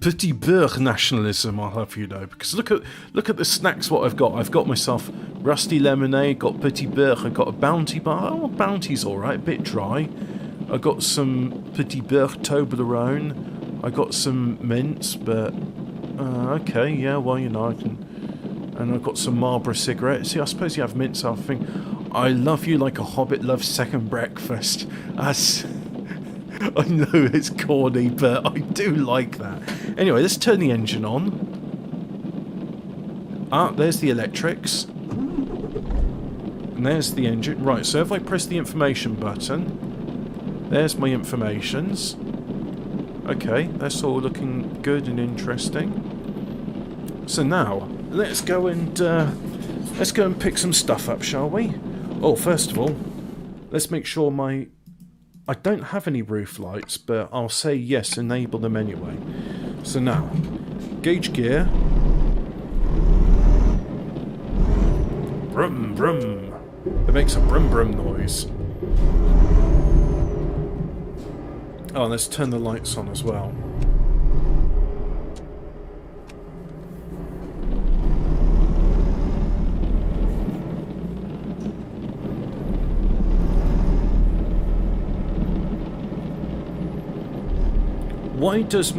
Speaker 1: Petit beurre nationalism, I'll have you know. Because look at the snacks what I've got. I've got myself rusty lemonade, got petit beurre, I've got a Bounty bar. Oh, Bounty's alright, a bit dry. I got some petit beurre Toblerone. I got some mints, but okay, yeah, well, you know, I can. And I've got some Marlboro cigarettes. See, I suppose you have mints after thing. I love you like a hobbit loves second breakfast. That's... I know it's corny, but I do like that. Anyway, let's turn the engine on. Ah, there's the electrics. And there's the engine. Right, so if I press the information button, there's my informations. Okay, that's all looking good and interesting. So now, let's go and pick some stuff up, shall we? Oh, first of all, let's make sure I don't have any roof lights, but I'll say yes, enable them anyway. So now, gauge gear. Brum, brum. It makes a brum, brum noise. Oh, let's turn the lights on as well. Why does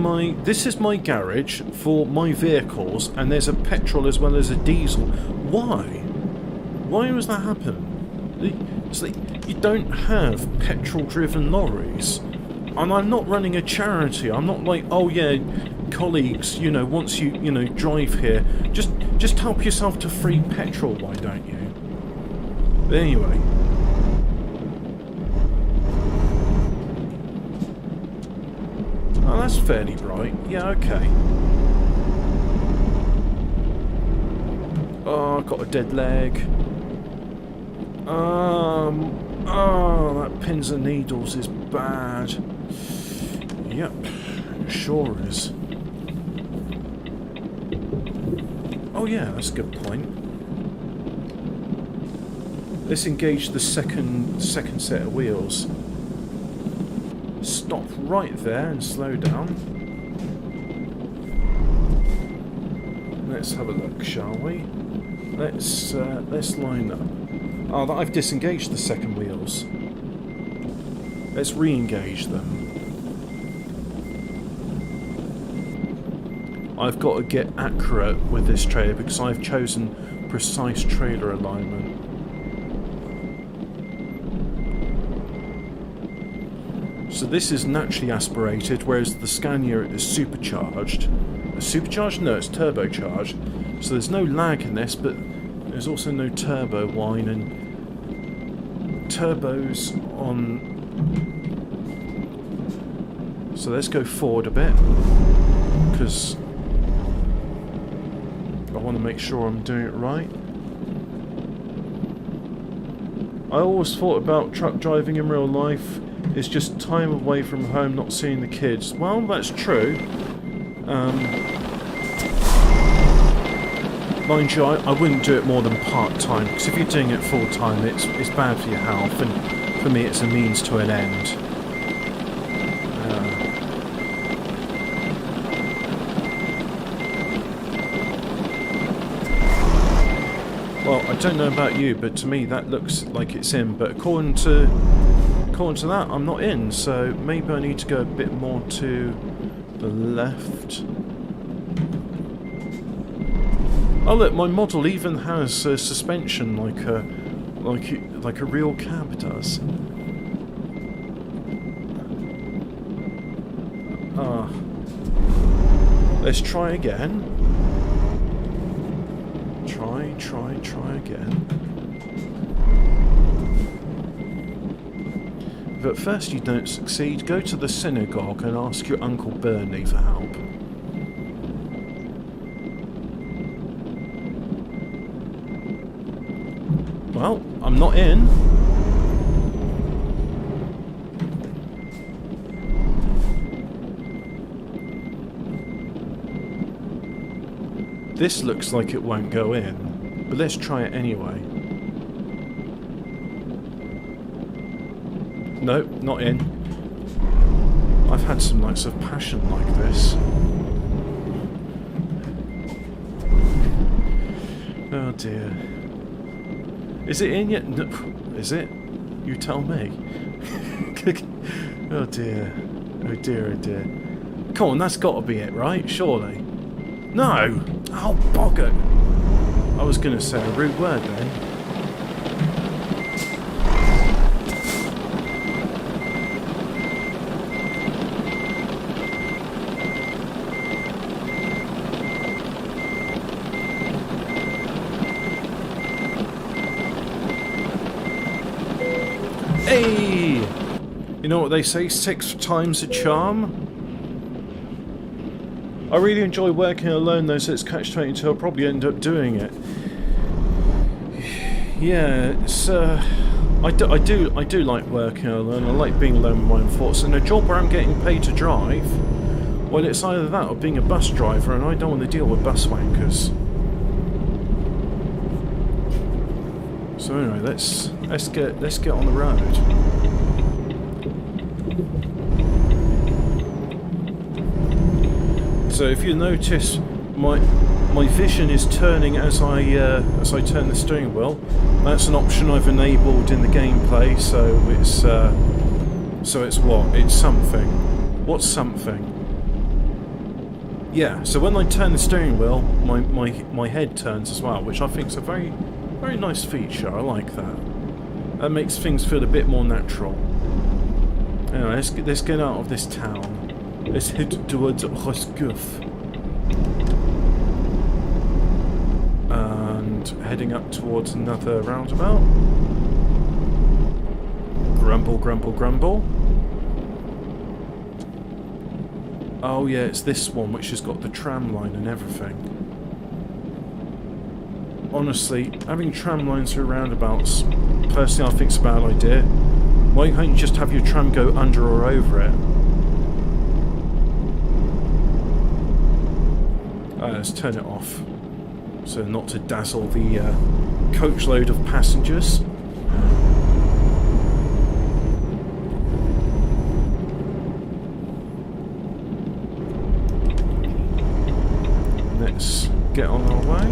Speaker 1: this is my garage for my vehicles, and there's a petrol as well as a diesel. Why? Why was that happen? It's like, you don't have petrol-driven lorries. And I'm not running a charity. I'm not like, oh yeah, colleagues, once you drive here, just help yourself to free petrol, why don't you? But anyway. Oh, that's fairly bright. Yeah, okay. Oh, I've got a dead leg. Oh, that pins and needles is bad. Yep, it sure is. Oh yeah, that's a good point. Let's engage the second set of wheels. Stop right there and slow down. Let's have a look, shall we? Let's line up. Oh, I've disengaged the second wheels. Let's re-engage them. I've got to get accurate with this trailer because I've chosen precise trailer alignment. So this is naturally aspirated, whereas the Scania is supercharged. Supercharged? No, it's turbocharged. So there's no lag in this, but there's also no turbo whine, and turbos on. So let's go forward a bit, because I want to make sure I'm doing it right. I always thought about truck driving in real life is just time away from home, not seeing the kids. Well, that's true. Mind you, I wouldn't do it more than part-time, because if you're doing it full-time, it's bad for your health, and for me it's a means to an end. Well, I don't know about you, but to me that looks like it's in, but according to that, I'm not in, so maybe I need to go a bit more to the left. Oh look, my model even has suspension like a real cab does. Let's try again. Try again. But first you don't succeed, go to the synagogue and ask your Uncle Bernie for help. Well, I'm not in. This looks like it won't go in, but let's try it anyway. Nope, not in. I've had some nights of passion like this. Oh dear. Is it in yet? No, is it? You tell me. Oh dear. Oh dear, oh dear. Come on, that's got to be it, right? Surely. No! Oh, bogger! I was going to say a rude word then. Hey! You know what they say, 6 times a charm? I really enjoy working alone though, so it's catch-22, I'll probably end up doing it. Yeah, it's, I do like working alone, I like being alone with my own thoughts, and a job where I'm getting paid to drive, well, it's either that or being a bus driver, and I don't want to deal with bus wankers. So anyway, let's get on the road. So if you notice, my vision is turning as I turn the steering wheel. That's an option I've enabled in the gameplay. So it's what? It's something. What's something? Yeah. So when I turn the steering wheel, my head turns as well, which I think is a very nice feature. I like that. That makes things feel a bit more natural. Anyway, let's get out of this town. Let's head towards Roscoff. And heading up towards another roundabout. Grumble, grumble, grumble. Oh yeah, it's this one which has got the tram line and everything. Honestly, having tram lines through roundabouts, personally I think it's a bad idea. Why can't you just have your tram go under or over it? Let's turn it off, so not to dazzle the coach load of passengers. Let's get on our way.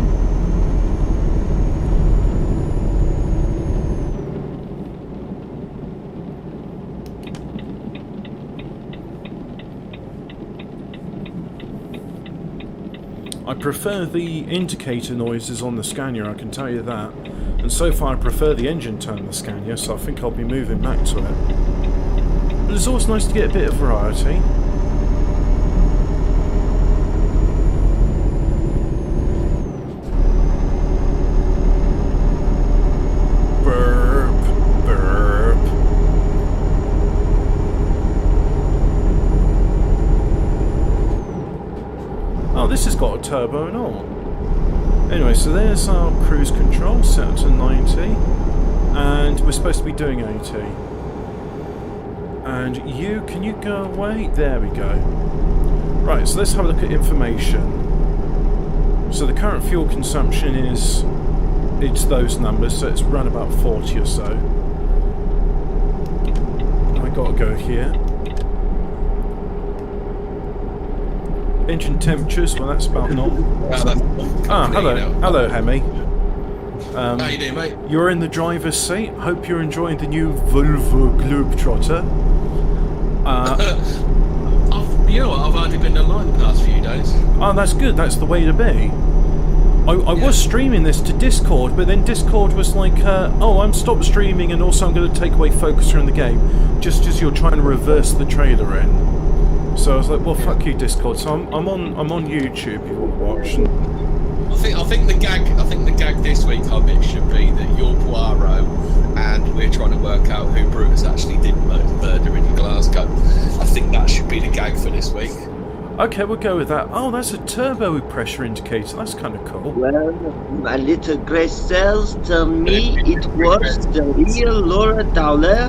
Speaker 1: I prefer the indicator noises on the Scania, I can tell you that. And so far I prefer the engine tone on the Scania, so I think I'll be moving back to it. But it's always nice to get a bit of variety. This has got a turbo and all. Anyway, so there's our cruise control set to 90, and we're supposed to be doing 80. And can you go away? There we go. Right, so let's have a look at information. So the current fuel consumption it's those numbers, so it's run about 40 or so. I gotta go here. Engine temperatures, well that's about normal. Hello Hemi.
Speaker 3: How you doing, mate?
Speaker 1: You're in the driver's seat. Hope you're enjoying the new Volvo Globetrotter.
Speaker 3: You know what, I've hardly been online the past few days.
Speaker 1: Oh, that's good, that's the way to be. I was streaming this to Discord, but then Discord was like, I'm stopped streaming and also I'm going to take away focus from the game, just as you're trying to reverse the trailer in. So I was like, well, fuck you, Discord. So I'm on YouTube if you want to watch.
Speaker 3: I think the gag this week, Hobbit, should be that you're Poirot and we're trying to work out who Brutus actually did murder in Glasgow. I think that should be the gag for this week.
Speaker 1: Okay, we'll go with that. Oh, that's a turbo pressure indicator. That's kind of cool.
Speaker 4: Well, my little grey cells tell me it was the real Laura Dowler.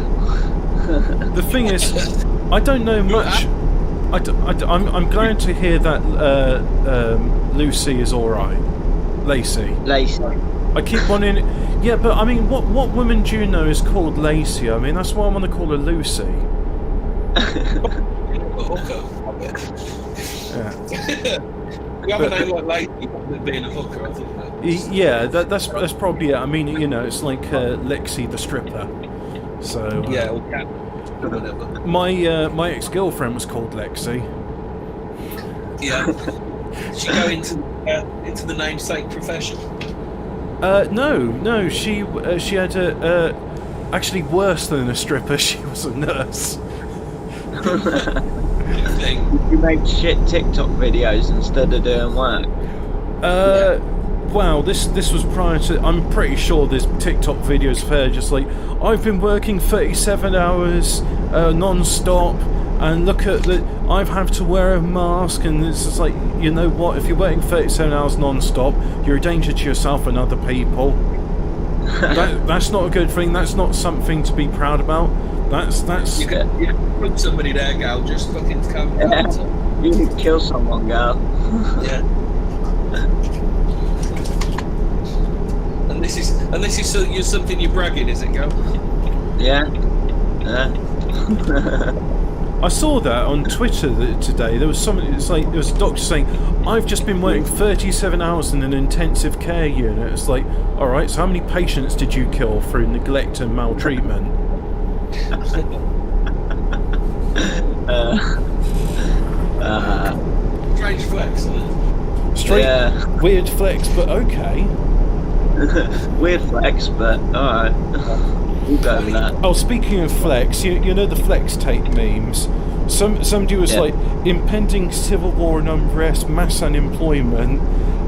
Speaker 1: The thing is, I don't know much. I'm glad to hear that Lucy is alright. Lacey. I keep wanting... Yeah, but I mean, what woman do you know is called Lacey? I mean, that's why I want to call her Lucy. Yeah.
Speaker 3: You have a name like Lacey, than being a hooker, I think.
Speaker 1: Yeah, that's probably it. I mean, you know, it's like Lexi the stripper. So...
Speaker 3: yeah, or cat.
Speaker 1: My ex-girlfriend was called Lexi.
Speaker 3: Yeah. Did she go into the namesake profession?
Speaker 1: No. She had actually worse than a stripper. She was a nurse.
Speaker 4: You make shit TikTok videos instead of doing work.
Speaker 1: wow, this was prior to. I'm pretty sure there's TikTok videos of her just like, I've been working 37 hours non-stop, and look at the. I've had to wear a mask, and it's just like, you know what? If you're working 37 hours non-stop, you're a danger to yourself and other people. That's not a good thing. That's not something to be proud about. That's.
Speaker 3: You can put somebody there, Gal. Just fucking come.
Speaker 4: Yeah. You could kill someone, Gal.
Speaker 3: Yeah. And this is something you're bragging, is it, Gal?
Speaker 4: Yeah.
Speaker 1: I saw that on Twitter today. There was something. It's like there was a doctor saying, "I've just been working 37 hours in an intensive care unit." It's like, all right. So how many patients did you kill through neglect and maltreatment?
Speaker 3: Strange flex, isn't it?
Speaker 1: Straight weird flex, but okay.
Speaker 4: Weird flex, but alright. We'll go with that.
Speaker 1: Oh, speaking of flex, you know the flex tape memes. Somebody was like, impending civil war and unrest, mass unemployment,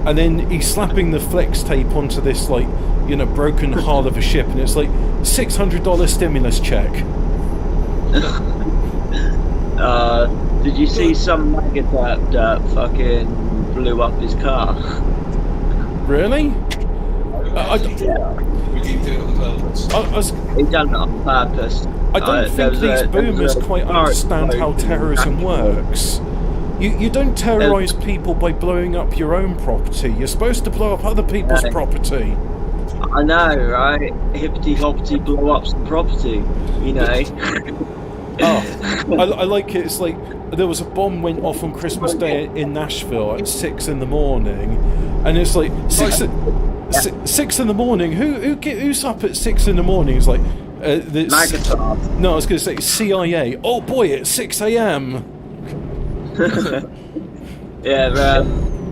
Speaker 1: and then he's slapping the flex tape onto this like, you know, broken hull of a ship, and it's like $600 stimulus check.
Speaker 4: Did you see some maggot that fucking blew up his car?
Speaker 1: Really?
Speaker 3: We keep doing it on purpose.
Speaker 4: He done it on purpose.
Speaker 1: I don't think these boomers quite understand how terrorism works. You don't terrorise people by blowing up your own property. You're supposed to blow up other people's property.
Speaker 4: I know, right? Hippity hoppity blow up some property, you know.
Speaker 1: I like it. It's like there was a bomb went off on Christmas Day in Nashville at 6 in the morning, and it's like 6 in the morning. Who's up at 6 in the morning? It's like no, I was going to say CIA. Oh boy, it's 6 a.m.
Speaker 4: Yeah,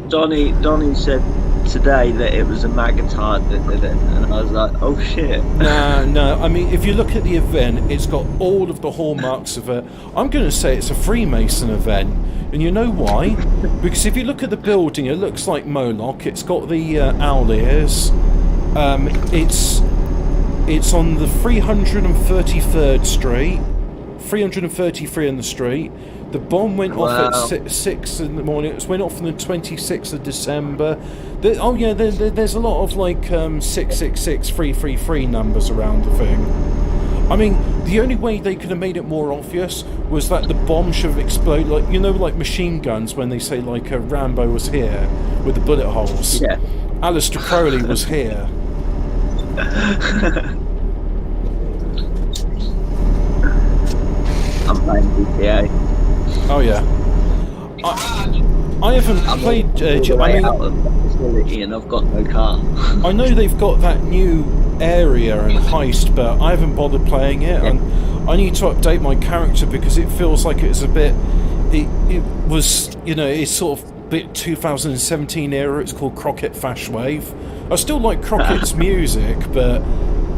Speaker 4: Donnie said today that it was a magotard that did it, and I was like, oh shit.
Speaker 1: No, I mean, if you look at the event, it's got all of the hallmarks of I'm going to say it's a Freemason event, and you know why? Because if you look at the building, it looks like Moloch. It's got the owl ears. It's on the 333rd Street, 333 in the street. The bomb went off at 6 in the morning. It went off on the 26th of December. There's a lot of like 666, 333 numbers around the thing. I mean, the only way they could have made it more obvious was that the bomb should have exploded, like, you know, like machine guns when they say like Rambo was here with the bullet holes.
Speaker 4: Yeah.
Speaker 1: Aleister Crowley was here.
Speaker 4: I'm playing GTA.
Speaker 1: Oh yeah. I haven't played.
Speaker 4: Out of the facility and I've got no car.
Speaker 1: I know they've got that new area and heist, but I haven't bothered playing it.
Speaker 4: Yeah.
Speaker 1: And I need to update my character because it feels like it's a bit. It was, you know, it's sort of a bit 2017 era. It's called Crockett Fashwave. I still like Crockett's music, but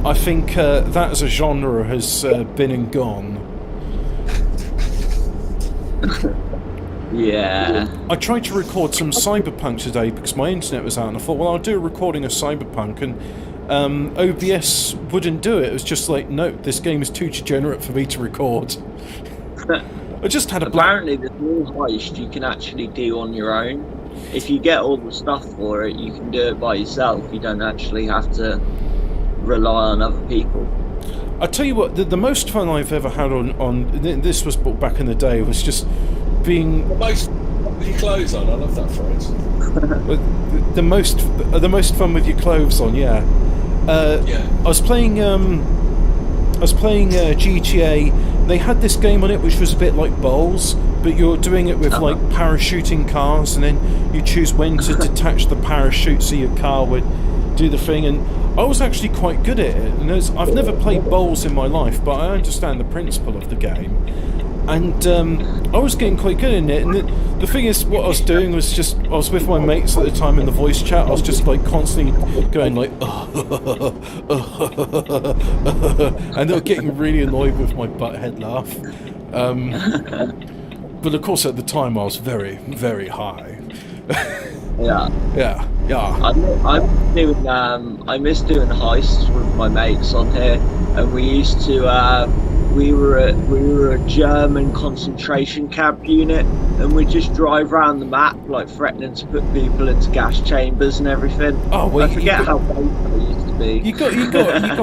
Speaker 1: I think that as a genre has been and gone.
Speaker 4: Yeah.
Speaker 1: I tried to record some Cyberpunk today because my internet was out, and I thought, well, I'll do a recording of Cyberpunk, and OBS wouldn't do it. It was just like, no, this game is too degenerate for me to record. I just had a
Speaker 4: Apparently, the new heist you can actually do on your own. If you get all the stuff for it, you can do it by yourself. You don't actually have to rely on other people.
Speaker 1: I tell you what, the most fun I've ever had on this was back in the day was just being
Speaker 3: the most with your clothes on. I love that phrase.
Speaker 1: the most fun with your clothes on. Yeah. I was playing GTA. They had this game on it which was a bit like Bowls, but you're doing it with like parachuting cars, and then you choose when to detach the parachute so your car would do the thing. And I was actually quite good at it. And I've never played Bowls in my life, but I understand the principle of the game. And I was getting quite good in it. And the thing is, what I was doing was just, I was with my mates at the time in the voice chat. I was just like constantly going like, and they were getting really annoyed with my butthead laugh. But of course, at the time, I was very, very high.
Speaker 4: Yeah.
Speaker 1: Yeah, yeah.
Speaker 4: I miss doing heists with my mates on here, and we used to. We were a German concentration camp unit, and we just drive around the map like threatening to put people into gas chambers and everything.
Speaker 1: Oh, well,
Speaker 4: I forget how big they used to be.
Speaker 1: You got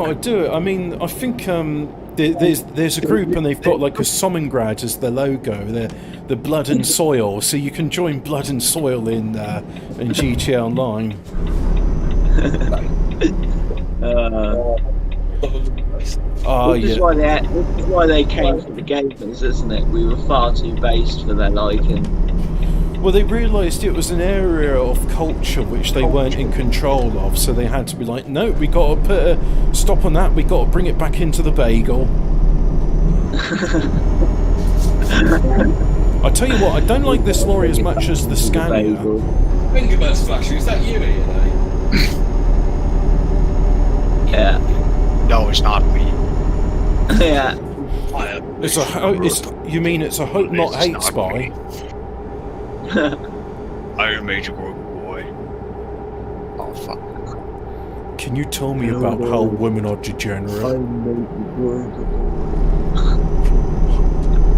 Speaker 1: to do it. I mean, I think there's a group and they've got like a Somingrad as their logo. They're the Blood and Soil, so you can join Blood and Soil in GTA Online.
Speaker 4: This is why they came for the gamers, isn't it? We were far too based for their liking.
Speaker 1: Well, they realised it was an area of culture which they weren't in control of, so they had to be like, no, we got to put a stop on that. We got to bring it back into the bagel. I tell you what, I don't like this lorry as much as the Scania.
Speaker 3: Fingerbird's flashing. Is that you, Ian?
Speaker 4: Yeah.
Speaker 5: No, it's not me.
Speaker 4: Yeah.
Speaker 1: You mean it's a hope not hate spy?
Speaker 5: I made you work, boy. Oh fuck.
Speaker 1: Can you tell me about how women are degenerate?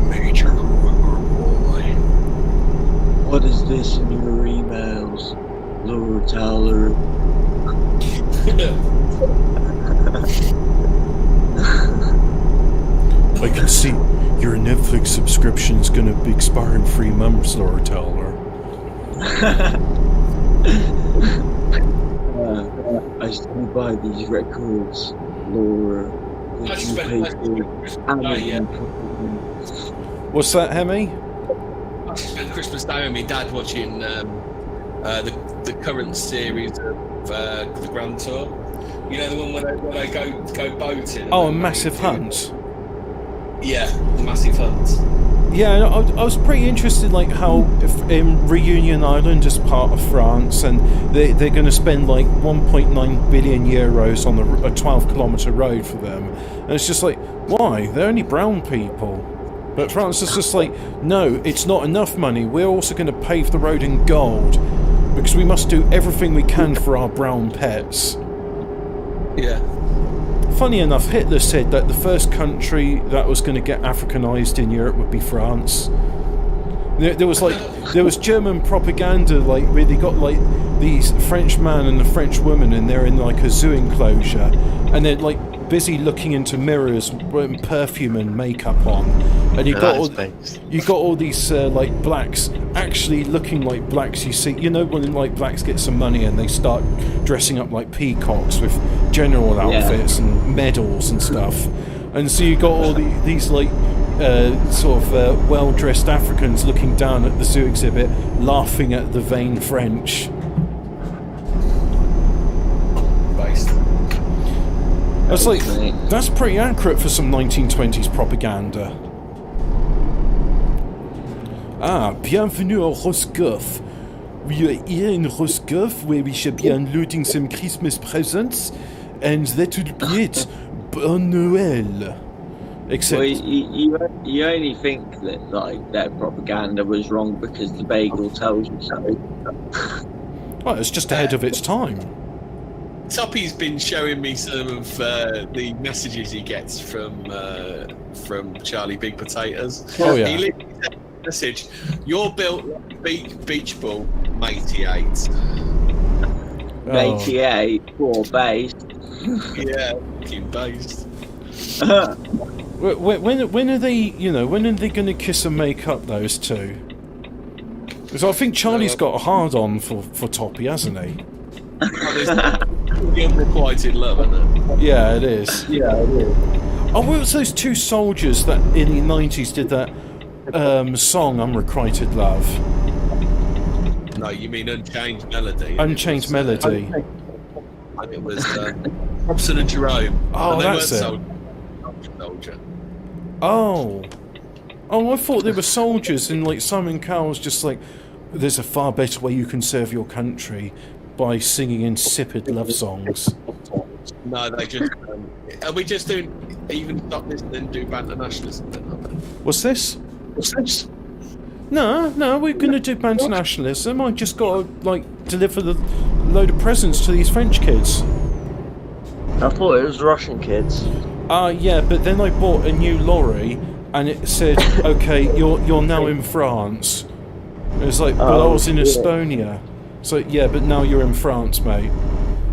Speaker 5: Major boy.
Speaker 4: What is this in your emails, Lord Tyler?
Speaker 1: I can see your Netflix subscription's gonna be expiring 3 months, Laura Taylor.
Speaker 4: I still buy these records, Laura.
Speaker 1: What's that, Hemi?
Speaker 3: I spent Christmas Day with my dad watching the current series of the Grand Tour. You know, the one where they go boating.
Speaker 1: Oh, a massive hunt.
Speaker 3: Yeah, the massive hunt.
Speaker 1: Yeah, I was pretty interested, like how in Reunion Island is part of France, and they're going to spend like 1.9 billion euros on a 12-kilometre road for them, and it's just like, why? They're only brown people. But France is just like, no, it's not enough money. We're also going to pave the road in gold because we must do everything we can for our brown pets.
Speaker 3: Yeah.
Speaker 1: Funny enough, Hitler said that the first country that was going to get Africanized in Europe would be France. There was German propaganda, like where they got like these French man and a French woman, and they're in like a zoo enclosure, and they're like busy looking into mirrors, putting perfume and makeup on, and you got all these like blacks actually looking like blacks. You see, you know, when like blacks get some money and they start dressing up like peacocks with general outfits and medals and stuff, and so you got all these like sort of well-dressed Africans looking down at the zoo exhibit, laughing at the vain French. I was like, that's pretty accurate for some 1920s propaganda. Ah, bienvenue au Roscoff. We are here in Roscoff where we shall be unloading some Christmas presents, and that will be it. Bon Noël. Except,
Speaker 4: well, you only think that like their propaganda was wrong because the bagel tells you so.
Speaker 1: Well, it's just ahead of its time.
Speaker 3: Toppy's been showing me some of the messages he gets from Charlie Big Potatoes.
Speaker 1: Oh yeah.
Speaker 3: He literally sent a message: "You're built like beach ball, matey 8."
Speaker 4: Matey 8 for base.
Speaker 3: Yeah, fucking based.
Speaker 1: When are they? You know, when are they going to kiss and make up, those two? Because I think Charlie's got a hard on for Toppy, hasn't he?
Speaker 3: The unrequited love, isn't it?
Speaker 1: Yeah, it is.
Speaker 4: Yeah, it is.
Speaker 1: Oh, what was those two soldiers that in the 90s did that song, Unrequited Love?
Speaker 3: No, you mean Unchanged Melody.
Speaker 1: Unchanged Melody.
Speaker 3: And it was Robson and Jerome.
Speaker 1: Oh,
Speaker 3: and
Speaker 1: that's it.
Speaker 3: Soldier.
Speaker 1: Oh, I thought they were soldiers, and like Simon Cowell's just like, there's a far better way you can serve your country by singing insipid love songs.
Speaker 3: No, they just. Are we just doing even stop this and then do banter nationalism?
Speaker 1: What's this? No, we're going to do banter nationalism. I just got to, like, deliver the load of presents to these French kids.
Speaker 4: I thought it was Russian kids.
Speaker 1: Yeah, but then I bought a new lorry, and it said, okay, you're now in France. It was like, but I was in Estonia. So, yeah, but now you're in France, mate.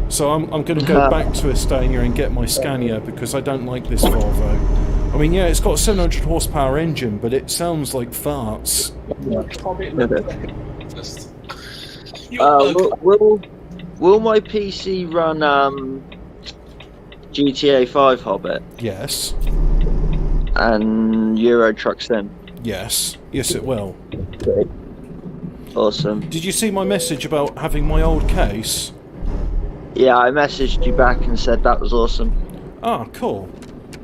Speaker 1: So I'm going to go back to Estonia and get my Scania, because I don't like this Volvo. I mean, yeah, it's got a 700 horsepower engine, but it sounds like farts.
Speaker 4: Will my PC run GTA 5 Hobbit
Speaker 1: Yes.
Speaker 4: and Euro Truck Sim?
Speaker 1: Yes, it will.
Speaker 4: Awesome.
Speaker 1: Did you see my message about having my old case?
Speaker 4: Yeah, I messaged you back and said that was awesome.
Speaker 1: Ah, cool.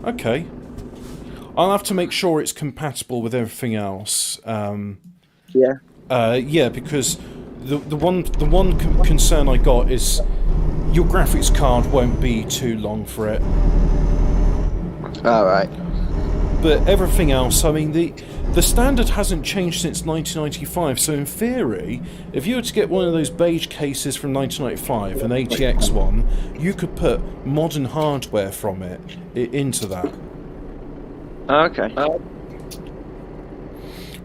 Speaker 1: Okay. I'll have to make sure it's compatible with everything else.
Speaker 4: Yeah.
Speaker 1: Yeah, because the one concern I got is your graphics card won't be too long for it.
Speaker 4: Alright.
Speaker 1: But everything else, I mean, the standard hasn't changed since 1995, so in theory, if you were to get one of those beige cases from 1995, an ATX one, you could put modern hardware from it into that.
Speaker 4: Okay.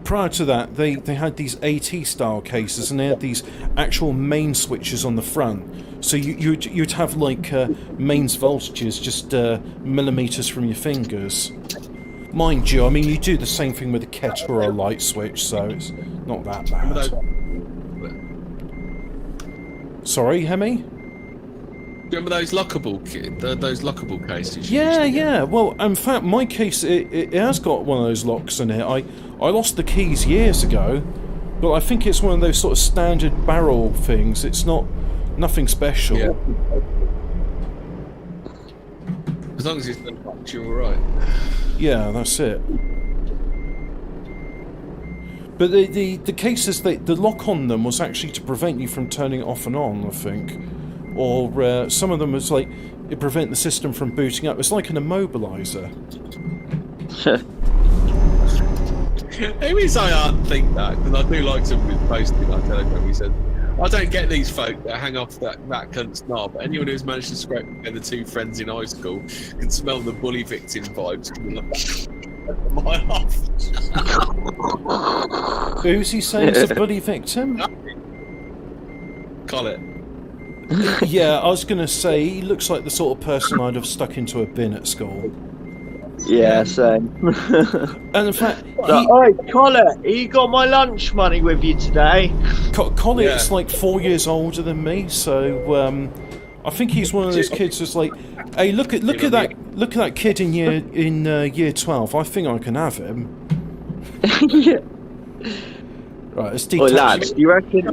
Speaker 1: Prior to that, they had these AT style cases, and they had these actual main switches on the front. So you'd have like mains voltages just millimeters from your fingers. Mind you, I mean, you do the same thing with a kettle or a light switch, so it's not that bad. Sorry, Hemi?
Speaker 3: Remember those lockable cases?
Speaker 1: Yeah. Well, in fact, my case it has got one of those locks in it. I lost the keys years ago, but I think it's one of those sort of standard barrel things. It's nothing special.
Speaker 3: Yeah. As long as it's done, you're all right.
Speaker 1: Yeah, that's it. But the cases, the lock on them was actually to prevent you from turning it off and on, I think. Or some of them was like, it prevent the system from booting up. It's like an immobiliser.
Speaker 3: Maybe I think that, because I do like somebody posting on Telegram. He said, I don't get these folk that hang off that cunt's knob, but anyone who's managed to scrape together two friends in high school can smell the bully victim vibes coming up my off.
Speaker 1: Who's he saying is the bloody victim?
Speaker 3: Call it.
Speaker 1: Yeah, I was going to say, he looks like the sort of person I'd have stuck into a bin at school.
Speaker 4: Yeah, same.
Speaker 1: And in fact,
Speaker 4: Oi, Colin, you got my lunch money with you today?
Speaker 1: Colin's like 4 years older than me, so I think he's one of those kids that's like, hey, look at that kid in year 12. I think I can have him.
Speaker 4: Yeah.
Speaker 1: Right, let's
Speaker 4: Oi, lads, do you reckon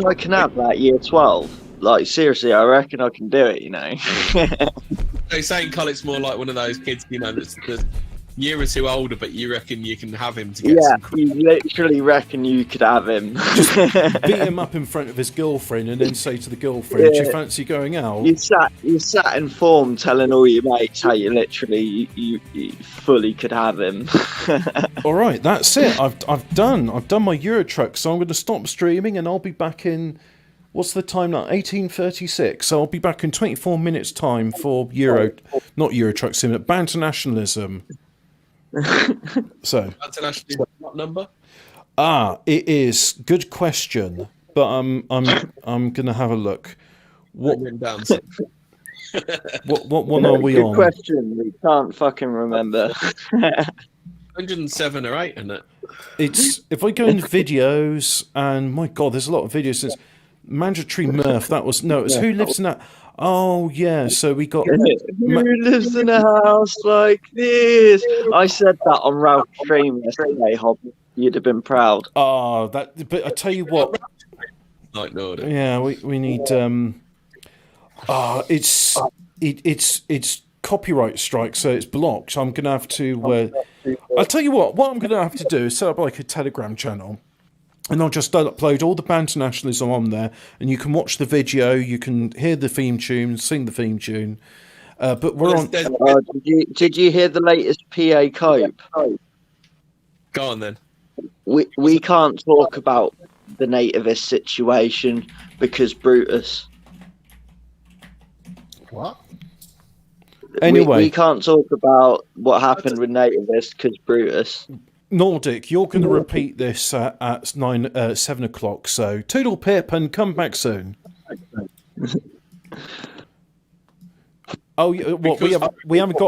Speaker 4: I can have that year 12? Like, seriously, I reckon I can do it, you know.
Speaker 3: They're saying Colin's more like one of those kids, you know, that's a year or two older, but you reckon you can have him to get some...
Speaker 4: You literally reckon you could have him.
Speaker 1: Just beat him up in front of his girlfriend and then say to the girlfriend, do you fancy going out?
Speaker 4: You sat in form telling all your mates how you literally you fully could have him.
Speaker 1: Alright, that's it. I've done my Euro Truck, so I'm going to stop streaming and I'll be back in... What's the time now? 1836. So I'll be back in 24 minutes' time for not Euro Truck Sim, but Banter Nationalism. So.
Speaker 3: Banter Nationalism, what number?
Speaker 1: It is. Good question. But I'm gonna have a look. What one are we on?
Speaker 4: Good question. We can't fucking remember.
Speaker 3: 107 or 8, isn't it?
Speaker 1: It's if I go into videos, and my God, there's a lot of videos since. Mandatory Murph, that was no, it was Who Lives in a... Oh yeah, so we got
Speaker 4: Who lives in a house like this? I said that on Ralph's stream yesterday, Hob. You'd have been proud.
Speaker 1: Oh, but I tell you what,
Speaker 3: Like no,
Speaker 1: yeah, we need it's copyright strike, so it's blocked. So I'm gonna have to I'll tell you what I'm gonna have to do is set up like a Telegram channel. And I'll just upload all the Banter Nationalism on there, and you can watch the video, you can hear the theme tune, sing the theme tune. But we're on.
Speaker 4: Did you hear the latest PA cope?
Speaker 3: Go on then.
Speaker 4: we can't talk about the nativist situation because Brutus.
Speaker 5: What?
Speaker 1: Anyway.
Speaker 4: We can't talk about what happened with nativists because Brutus.
Speaker 1: Nordic, you're going to repeat this at 7 o'clock. So toodle pip and come back soon. Oh, what we haven't got